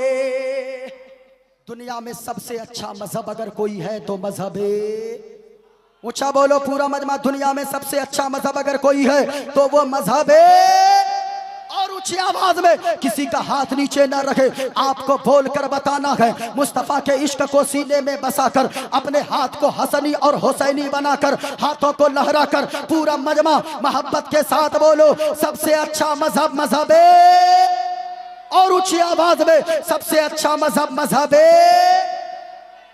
Speaker 1: दुनिया में सबसे अच्छा मजहब अगर कोई है तो मजहब ऊंचा बोलो पूरा मजमा, दुनिया में सबसे अच्छा मजहब अगर कोई है तो वो मजहब और ऊंची आवाज में किसी का हाथ नीचे न रखे। आपको बोलकर बताना है, मुस्तफा के इश्क को सीने में बसाकर, अपने हाथ को हसनी और हुसैनी बनाकर, हाथों को लहराकर पूरा मजमा मोहब्बत के साथ बोलो सबसे अच्छा मजहब मजहब और ऊंची आवाज में सबसे अच्छा मजहब मजहब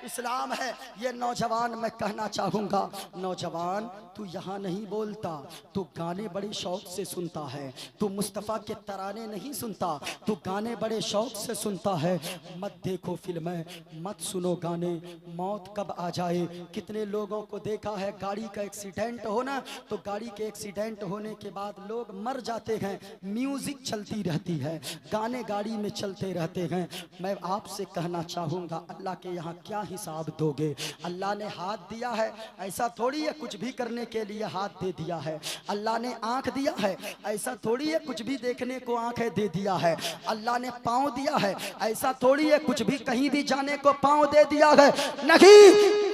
Speaker 1: इस्लाम है। ये नौजवान मैं कहना चाहूँगा, नौजवान तू यहाँ नहीं बोलता, तू गाने बड़े शौक से सुनता है, तू मुस्तफ़ा के तराने नहीं सुनता, तू गाने बड़े शौक से सुनता है। मत देखो फिल्में, मत सुनो गाने, मौत कब आ जाए। कितने लोगों को देखा है गाड़ी का एक्सीडेंट होना, तो गाड़ी के एक्सीडेंट होने के बाद लोग मर जाते हैं, म्यूजिक चलती रहती है, गाने गाड़ी में चलते रहते हैं। मैं आपसे कहना चाहूँगा अल्लाह के यहाँ क्या हिसाब दोगे। अल्लाह ने हाथ दिया है, ऐसा थोड़ी है कुछ भी करने के लिए हाथ दे दिया है। अल्लाह ने आंख दिया है, ऐसा थोड़ी है कुछ भी देखने को आंखें दे दिया है। अल्लाह ने पाँव दिया है, ऐसा थोड़ी है कुछ भी कहीं भी जाने को पाँव दे दिया है। नहीं,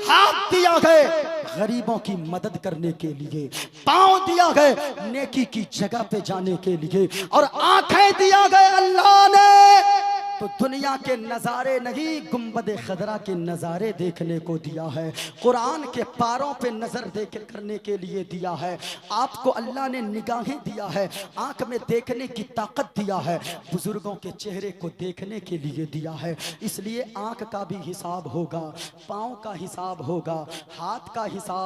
Speaker 1: हाथ दिया है गरीबों की मदद करने के लिए, पाँव दिया है नेकी की जगह पे जाने के लिए, और आंखें दिया गए अल्लाह ने तो दुनिया के नज़ारे नहीं, गुंबद खदरा के नज़ारे देखने को दिया है, कुरान के पारों पे नज़र देख करने के लिए दिया है। आपको अल्लाह ने निगाहें दिया है, आंख में देखने की ताकत दिया है, बुजुर्गों के चेहरे को देखने के लिए दिया है। इसलिए आंख का भी हिसाब होगा, पाँव का हिसाब होगा, हाथ का हिसाब